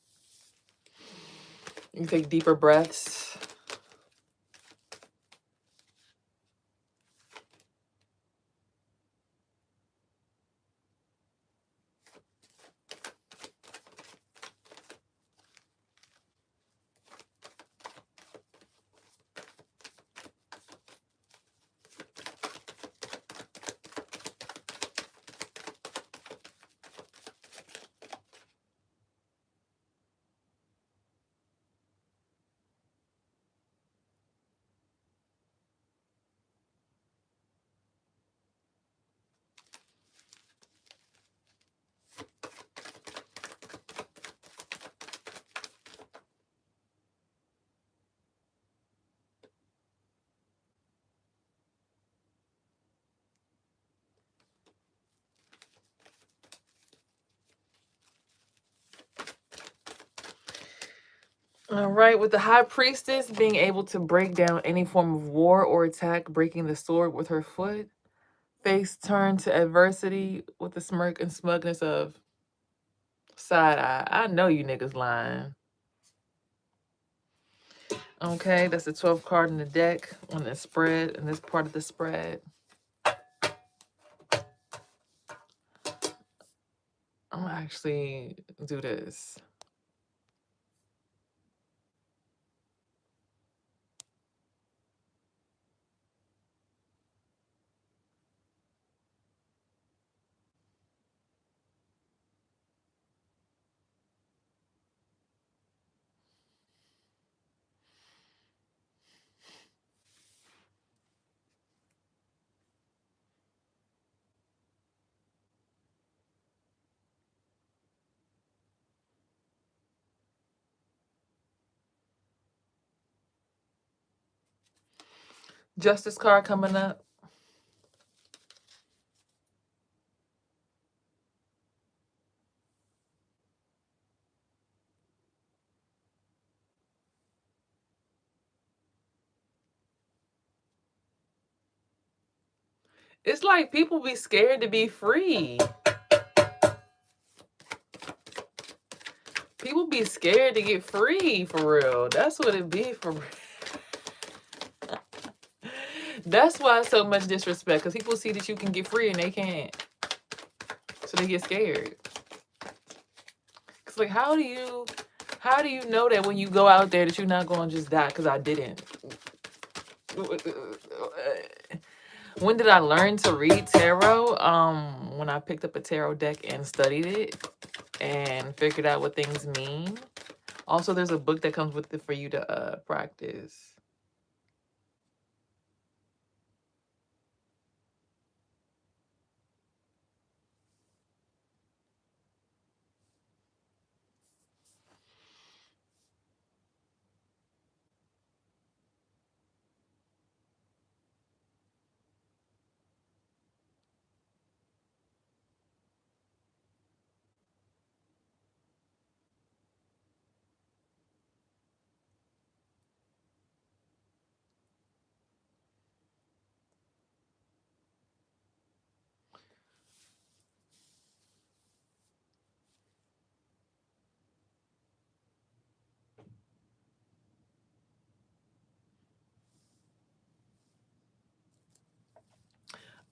You take deeper breaths. All right, with the high priestess being able to break down any form of war or attack, breaking the sword with her foot, face turned to adversity with the smirk and smugness of side eye. I know you niggas lying. Okay, that's the 12th card in the deck on the spread, and this part of the spread. I'm gonna actually do this. Justice card coming up. It's like people be scared to be free. People be scared to get free, for real. That's what it be, for real. That's why so much disrespect, because people see that you can get free and they can't. So they get scared. It's like, how do you know that when you go out there that you're not going to just die? Because I didn't. When did I learn to read tarot? When I picked up a tarot deck and studied it and figured out what things mean. Also, there's a book that comes with it for you to practice.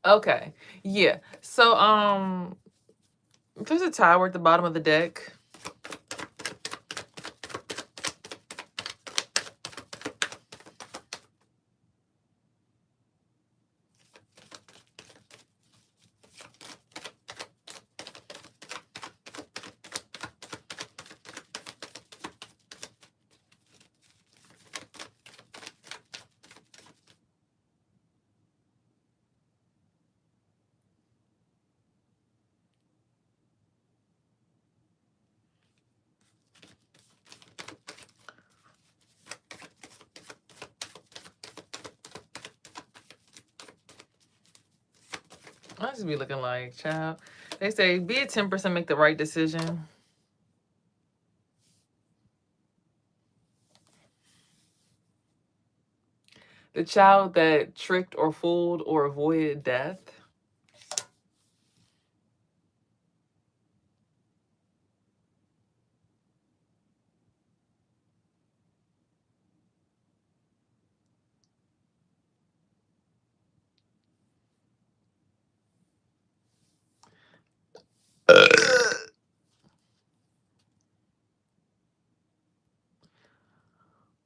Okay. Yeah. So there's a tower at the bottom of the deck. I just be looking like, child. They say be a 10%, make the right decision. The child that tricked or fooled or avoided death.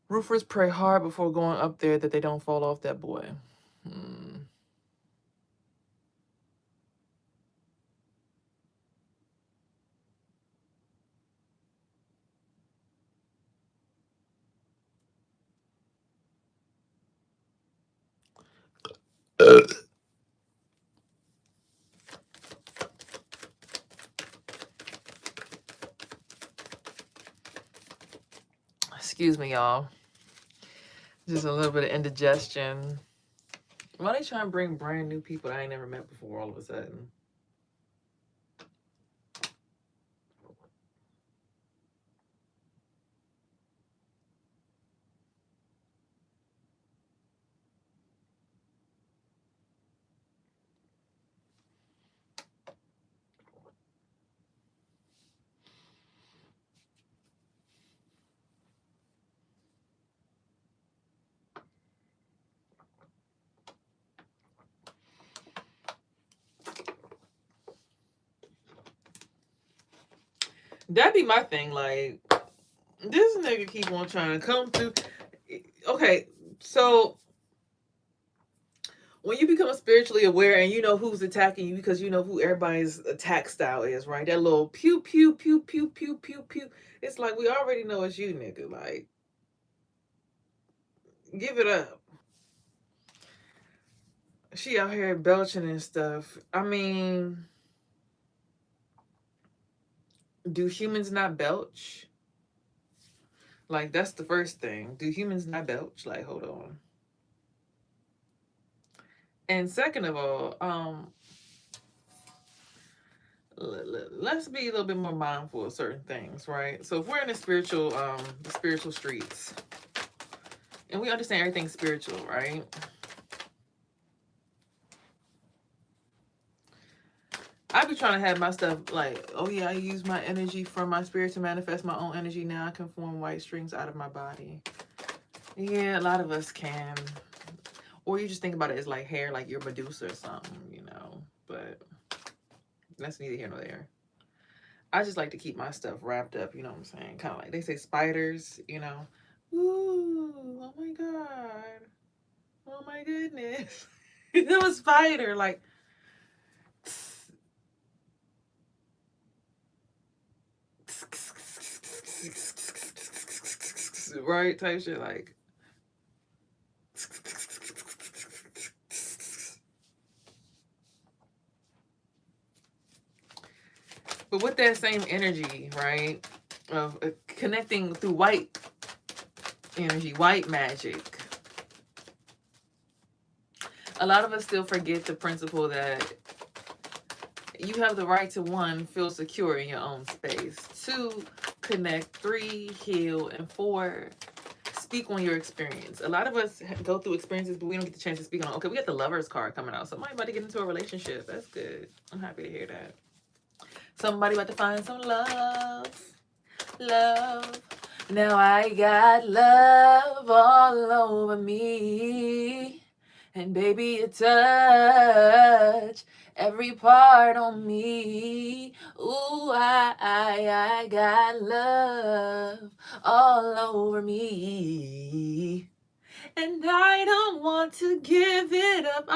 Roofers pray hard before going up there that they don't fall off that boy. Excuse me, y'all. Just a little bit of indigestion. Why they trying to bring brand new people I ain't never met before all of a sudden? That'd be my thing. Like, this nigga keep on trying to come through. Okay, so when you become spiritually aware and you know who's attacking you because you know who everybody's attack style is, right? That little pew pew pew pew pew pew pew. It's like we already know it's you, nigga. Like, give it up. She out here belching and stuff. I mean, do humans not belch? Like, that's the first thing. Do humans not belch? Like, hold on. And second of all, let's be a little bit more mindful of certain things, right? So if we're in the spiritual streets, and we understand everything's spiritual, right? I be trying to have my stuff like, oh yeah, I use my energy from my spirit to manifest my own energy. Now I can form white strings out of my body. Yeah, a lot of us can. Or you just think about it as like hair, like you're Medusa or something, you know. But that's neither here nor there. I just like to keep my stuff wrapped up, you know what I'm saying? Kind of like they say spiders, you know. Ooh, oh my God. Oh my goodness. It was spider, like, right? Type shit, like. But with that same energy, right, of connecting through white energy, white magic, a lot of us still forget the principle that you have the right to, one, feel secure in your own space, two, connect, three, heal, and four, speak on your experience. A lot of us go through experiences, but we don't get the chance to speak on. Okay, we got the Lovers card coming out. Somebody about to get into a relationship. That's good. I'm happy to hear that. Somebody about to find some love. Love. Now I got love all over me. And baby, you touch every part on me. Ooh, I got love all over me. And I don't want to give it up.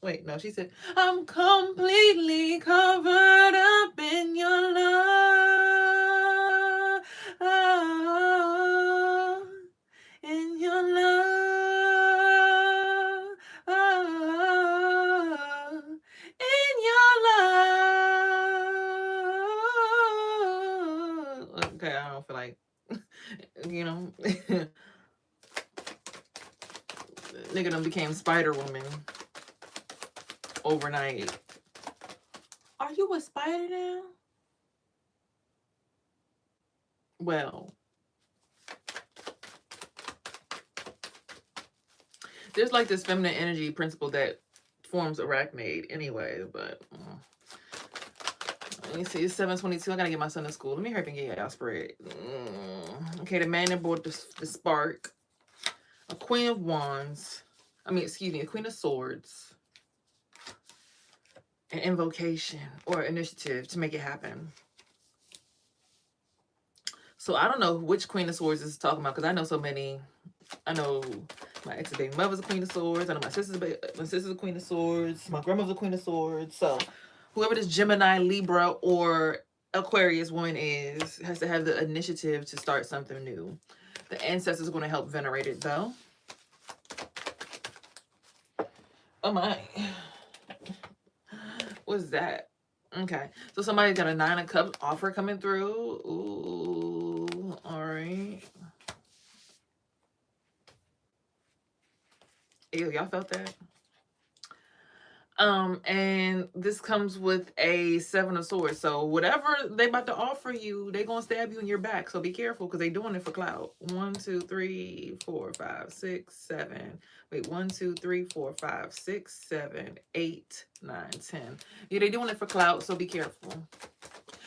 Wait, no, she said, I'm completely covered up in your love. In your love. In your love. Okay, I don't feel like, you know. Nigga done became Spider-Woman overnight. Are you a spider now? Well, there's like this feminine energy principle that forms arachnid anyway, but let me see, it's 7:22. I gotta get my son to school. Let me hurry up and get y'all spread. Okay, the man that brought the spark, a queen of wands. A queen of swords, an invocation or initiative to make it happen. So I don't know which queen of swords this is talking about, because I know so many. I know my ex-baby mother's a queen of swords. I know my sister's a queen of swords. My grandmother's a queen of swords. So whoever this Gemini, Libra, or Aquarius one is has to have the initiative to start something new. The ancestors are going to help venerate it, though. Oh my. What's that? Okay. So somebody's got a 9 of Cups offer coming through. Ooh. All right. Ew, y'all felt that? And this comes with a 7 of Swords. So whatever they about to offer you, they gonna stab you in your back. So be careful, because they doing it for clout. 1, 2, 3, 4, 5, 6, 7. Wait, 1, 2, 3, 4, 5, 6, 7, 8, 9, 10. Yeah, they doing it for clout, so be careful.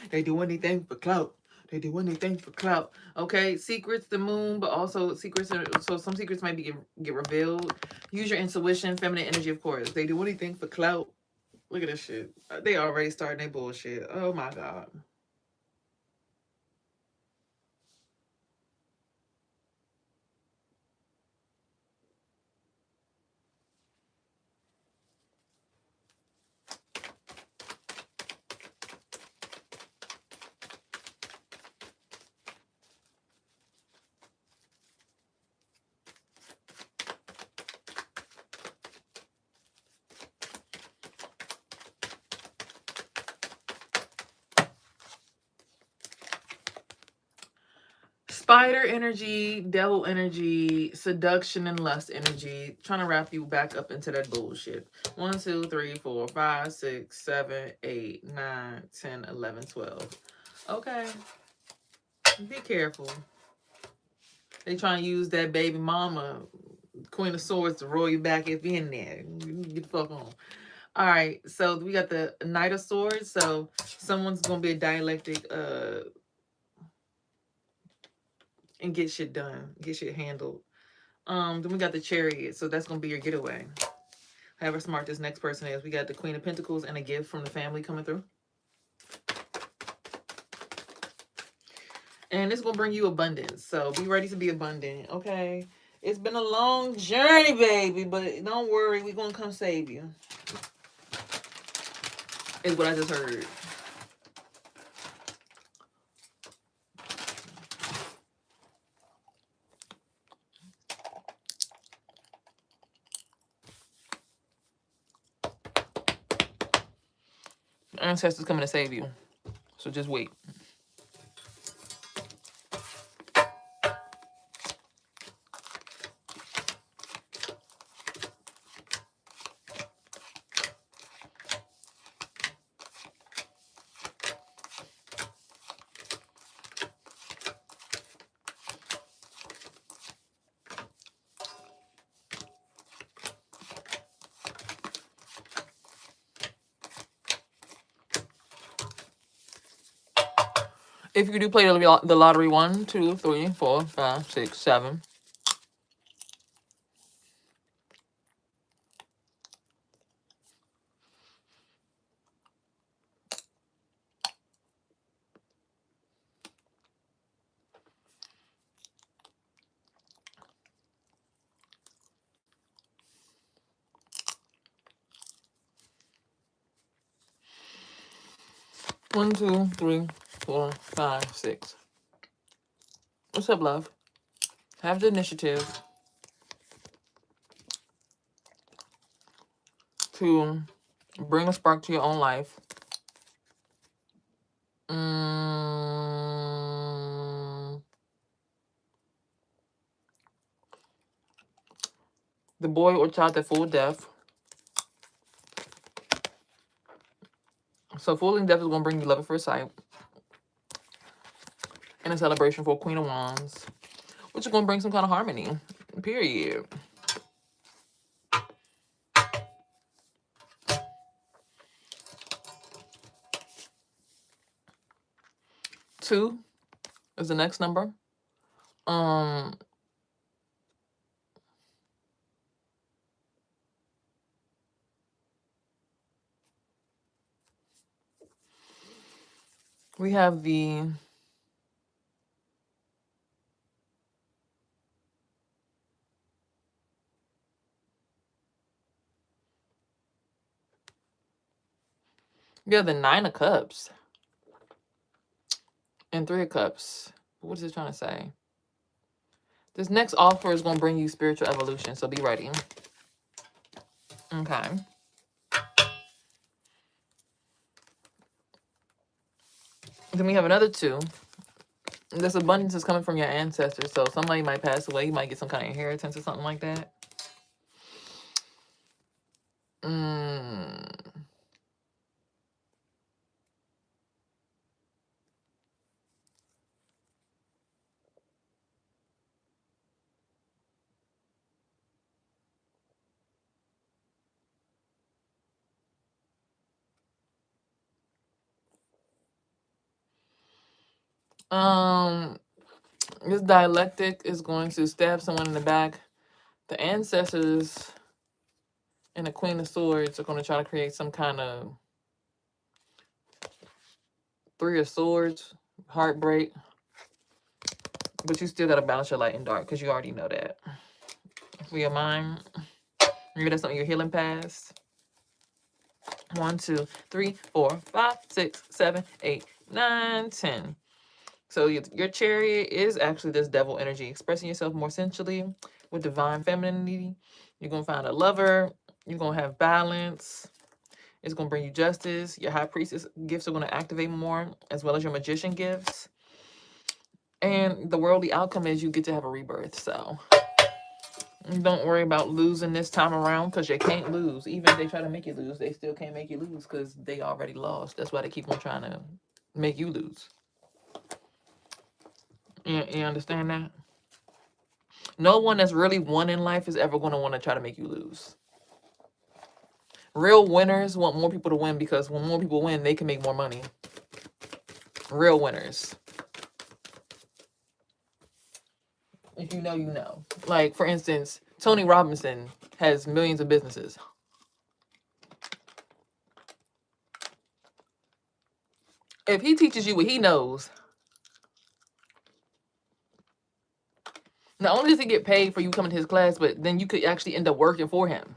They do anything for clout. They do anything for clout. Okay, secrets, the moon, but also secrets. So some secrets might get revealed. Use your intuition, feminine energy, of course. They do anything for clout. Look at this shit. They already starting their bullshit. Oh my God. Spider energy, devil energy, seduction and lust energy, trying to wrap you back up into that bullshit. 1, 2, 3, 4, 5, 6, 7, 8, 9, 10, 11, 12. Okay. Be careful. They trying to use that baby mama, Queen of Swords, to roll you back if you're in there. Get the fuck on. All right. So we got the Knight of Swords. So someone's going to be a dialectic and get shit done, get shit handled. Then we got the Chariot, so that's gonna be your getaway. However smart this next person is. We got the Queen of Pentacles and a gift from the family coming through. And it's gonna bring you abundance. So be ready to be abundant, okay? It's been a long journey, baby, but don't worry, we're gonna come save you. Is what I just heard. Ancestors coming to save you. So just wait. If you do play the lottery, 1, 2, 3, 4, 5, 6, 7. 1, 2, 3, 4, 5, 6. What's up, love? Have the initiative to bring a spark to your own life. The boy or child that fooled death. So fooling death is going to bring you love at first sight. And a celebration for Queen of Wands, which is going to bring some kind of harmony. Period. 2 is the next number. We have the Nine of Cups and 3 of Cups. What is it trying to say? This next offer is going to bring you spiritual evolution, so be ready. Okay. Then we have another 2. This abundance is coming from your ancestors, so somebody might pass away. You might get some kind of inheritance or something like that. This dialectic is going to stab someone in the back. The ancestors and the Queen of Swords are going to try to create some kind of 3 of Swords, heartbreak. But you still got to balance your light and dark because you already know that. For your mind, maybe that's something you're healing past. 1, 2, 3, 4, 5, 6, 7, 8, 9, 10. So your chariot is actually this devil energy, expressing yourself more sensually with divine femininity. You're going to find a lover. You're going to have balance. It's going to bring you justice. Your high priestess gifts are going to activate more, as well as your magician gifts. And the worldly outcome is you get to have a rebirth. So don't worry about losing this time around, because you can't lose. Even if they try to make you lose, they still can't make you lose because they already lost. That's why they keep on trying to make you lose. You understand that? No one that's really won in life is ever going to want to try to make you lose. Real winners want more people to win, because when more people win, they can make more money. Real winners. If you know, you know. Like, for instance, Tony Robinson has millions of businesses. If he teaches you what he knows, not only does he get paid for you coming to his class, but then you could actually end up working for him.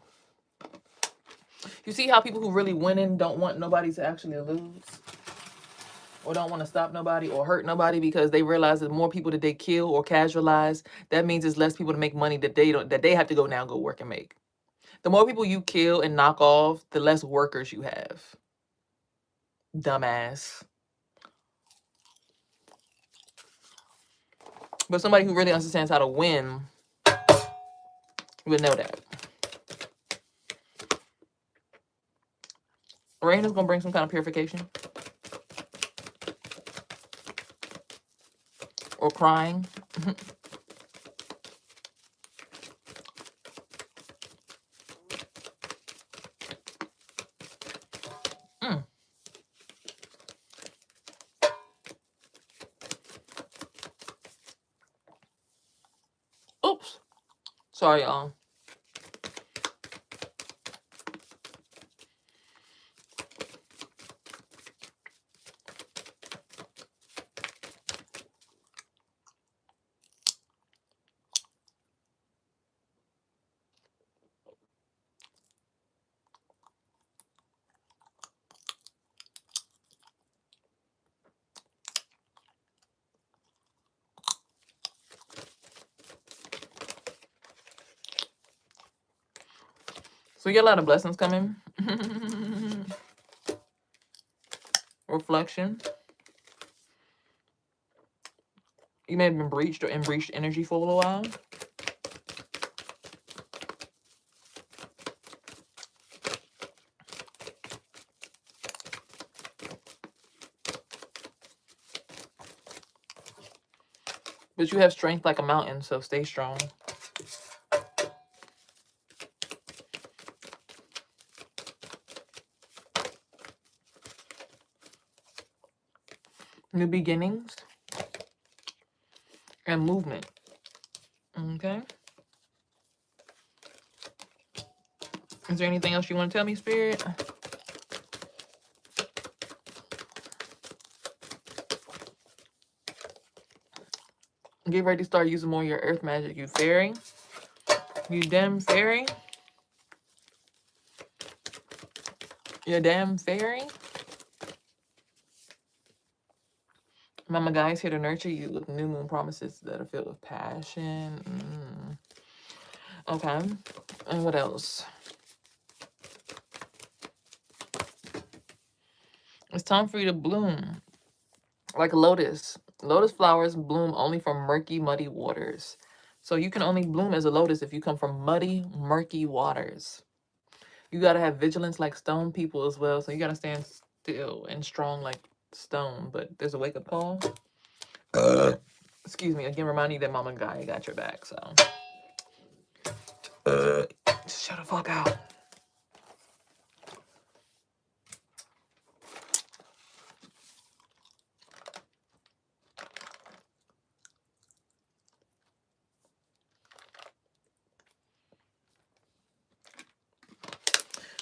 You see how people who really winning don't want nobody to actually lose? Or don't want to stop nobody or hurt nobody, because they realize that the more people that they kill or casualize, that means there's less people to make money that they have to go work and make. The more people you kill and knock off, the less workers you have. Dumbass. But somebody who really understands how to win would know that. Rain is going to bring some kind of purification. Or crying. Oops. Sorry, y'all. So you get a lot of blessings coming. Reflection. You may have been breached or in breached energy for a little while. But you have strength like a mountain, so stay strong. New beginnings and movement. Okay. Is there anything else you want to tell me, Spirit? Get ready to start using more of your earth magic, you fairy. You damn fairy. You damn fairy. Mama Gaia's here to nurture you with new moon promises that are filled with passion. Okay. And what else? It's time for you to bloom like a lotus. Lotus flowers bloom only from murky, muddy waters. So you can only bloom as a lotus if you come from muddy, murky waters. You got to have vigilance like stone people as well. So you got to stand still and strong like stone. But there's a wake-up call. Excuse me. Again, remind you that Mama Gaia got your back. So just shut the fuck out.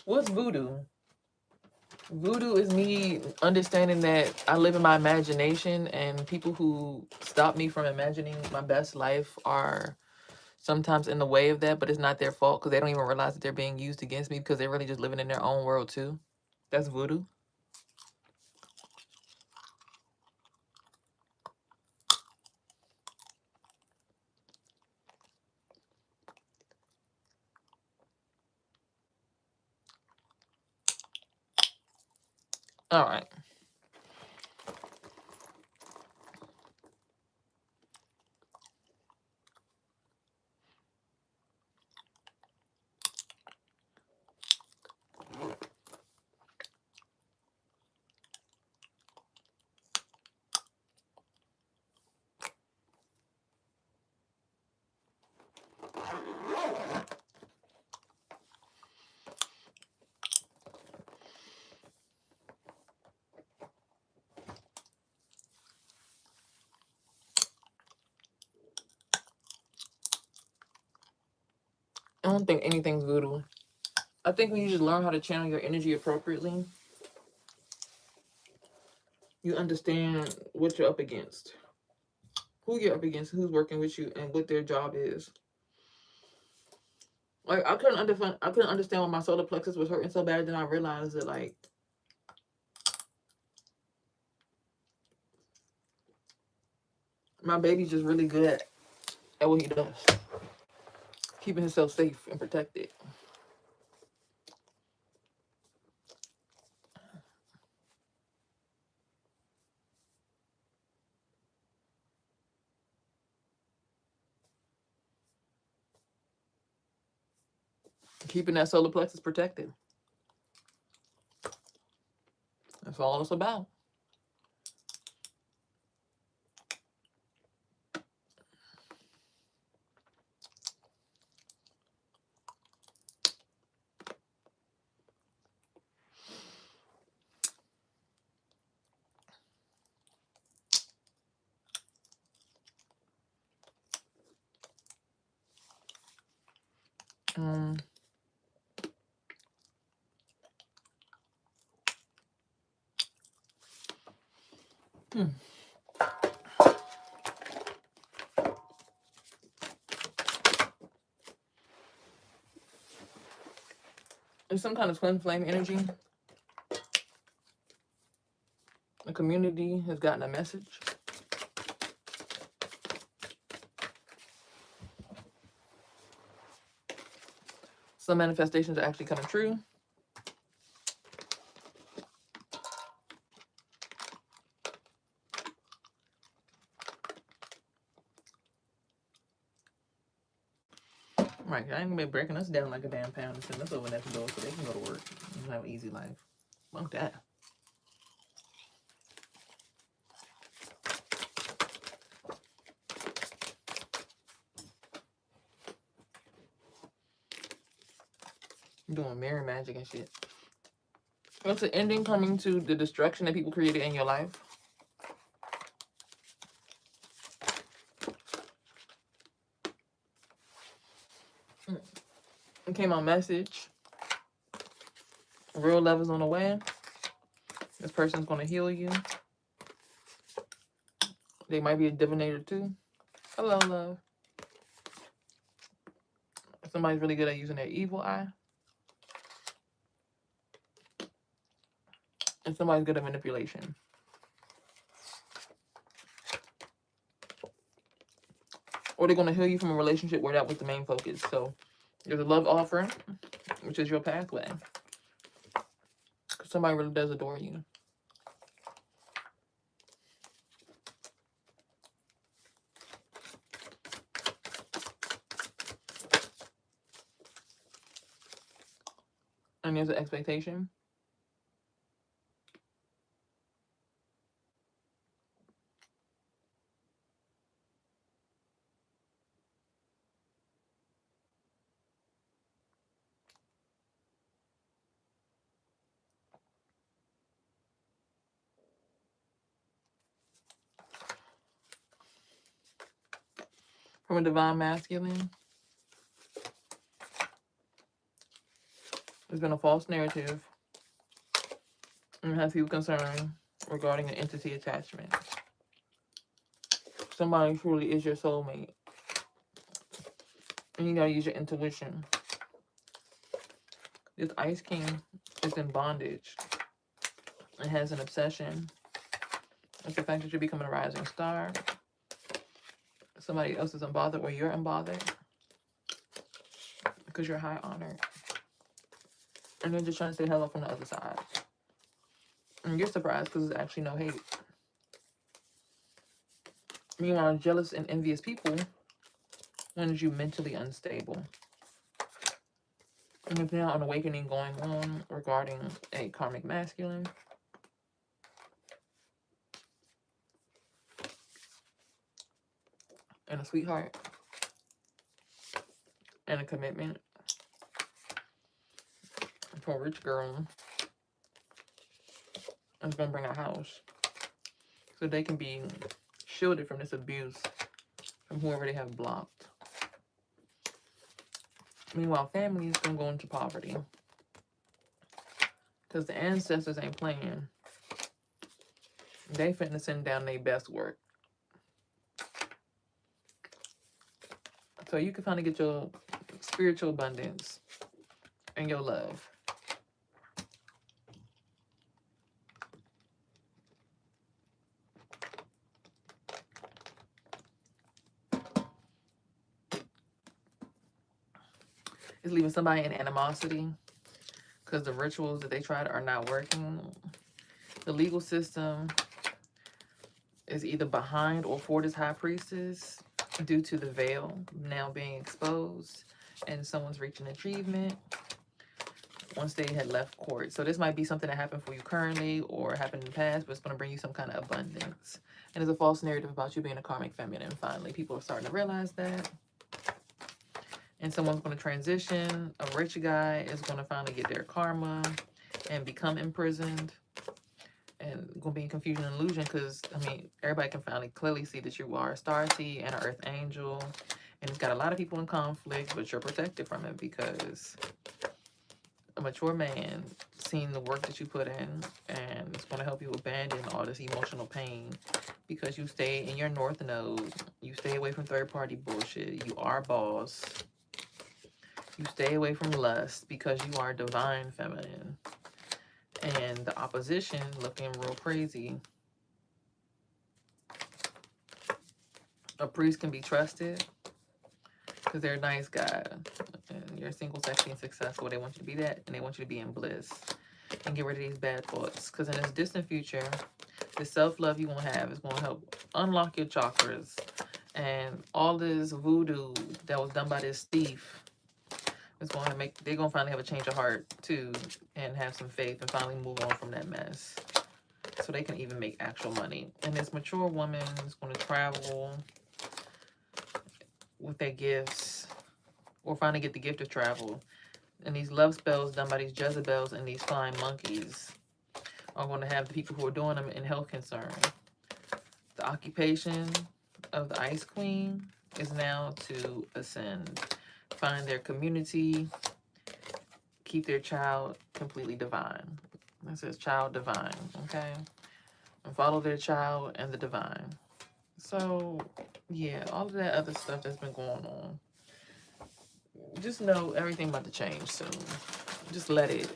What's voodoo? Voodoo is me understanding that I live in my imagination, and people who stop me from imagining my best life are sometimes in the way of that, but it's not their fault because they don't even realize that they're being used against me because they're really just living in their own world too. That's voodoo. All right. I don't think anything's voodoo. I think when you just learn how to channel your energy appropriately, you understand what you're up against, who you're up against, who's working with you, and what their job is. Like I couldn't understand why my solar plexus was hurting so bad. Then I realized that like my baby's just really good at what he does, keeping himself safe and protected. Keeping that solar plexus protected. That's all it's about. Um, There's some kind of twin flame energy. The community has gotten a message. Some manifestations are actually coming true. Right, I ain't gonna be breaking us down like a damn pound and sending us over at the door so they can go to work and have an easy life. Fuck that. Doing mirror magic and shit. What's the ending coming to the destruction that people created in your life? It came on message. Real love is on the way. This person's gonna heal you. They might be a divinator too. Hello, love. Somebody's really good at using their evil eye. And somebody's good at manipulation. Or they're gonna heal you from a relationship where that was the main focus. So there's a love offering, which is your pathway. Somebody really does adore you. And there's an expectation. From a divine masculine. There's been a false narrative and has people concerned regarding an entity attachment. Somebody truly is your soulmate. And you gotta use your intuition. This Ice King is in bondage. It has an obsession. It's the fact that you're becoming a rising star. Somebody else is unbothered or you're unbothered. Because you're high honored. And they're just trying to say hello from the other side. And you're surprised because there's actually no hate. Meanwhile, jealous and envious people wanted you mentally unstable. And there's now an awakening going on regarding a karmic masculine. And a sweetheart. And a commitment. For a rich girl. It's going to bring a house. So they can be shielded from this abuse from whoever they have blocked. Meanwhile, family is going to go into poverty. Because the ancestors ain't playing. They finna send down their best work. So you can finally get your spiritual abundance and your love. It's leaving somebody in animosity because the rituals that they tried are not working. The legal system is either behind or for this high priestess due to the veil now being exposed and someone's reaching achievement once they had left court. So this might be something that happened for you currently or happened in the past, but it's going to bring you some kind of abundance. And there's a false narrative about you being a karmic feminine. Finally, people are starting to realize that. And someone's going to transition. A rich guy is going to finally get their karma and become imprisoned. And going to be in confusion and illusion because, I mean, everybody can finally clearly see that you are a starseed and an earth angel. And it's got a lot of people in conflict, but you're protected from it because a mature man seeing the work that you put in, and it's going to help you abandon all this emotional pain because you stay in your north node. You stay away from third-party bullshit. You are boss. You stay away from lust because you are divine feminine. And the opposition looking real crazy. A priest can be trusted. because they're a nice guy. And you're single, sexy, and successful. They want you to be that, and they want you to be in bliss. And get rid of these bad thoughts. Because in this distant future, the self-love you won't have is going to help unlock your chakras. And all this voodoo that was done by this thief is going to make, they're going to finally have a change of heart too, and have some faith and finally move on from that mess. So they can even make actual money. And this mature woman is going to travel with their gifts, or finally get the gift of travel. And these love spells done by these Jezebels and these flying monkeys are going to have the people who are doing them in health concern. The occupation of the Ice Queen is now to ascend, find their community, keep their child completely divine. That says child divine, okay? And follow their child and the divine. So, yeah, all of that other stuff that's been going on. Just know everything about to change soon. Just let it.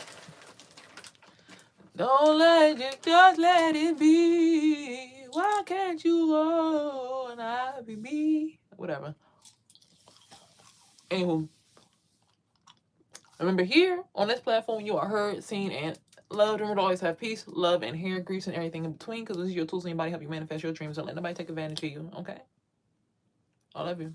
Don't let it, just let it be. Why can't you go and I be me? Whatever. Anywho, remember here on this platform, you are heard, seen, and loved. Remember to always have peace, love, and hair grease and everything in between, because this is your tools in your body help you manifest your dreams. Don't let nobody take advantage of you, okay? I love you.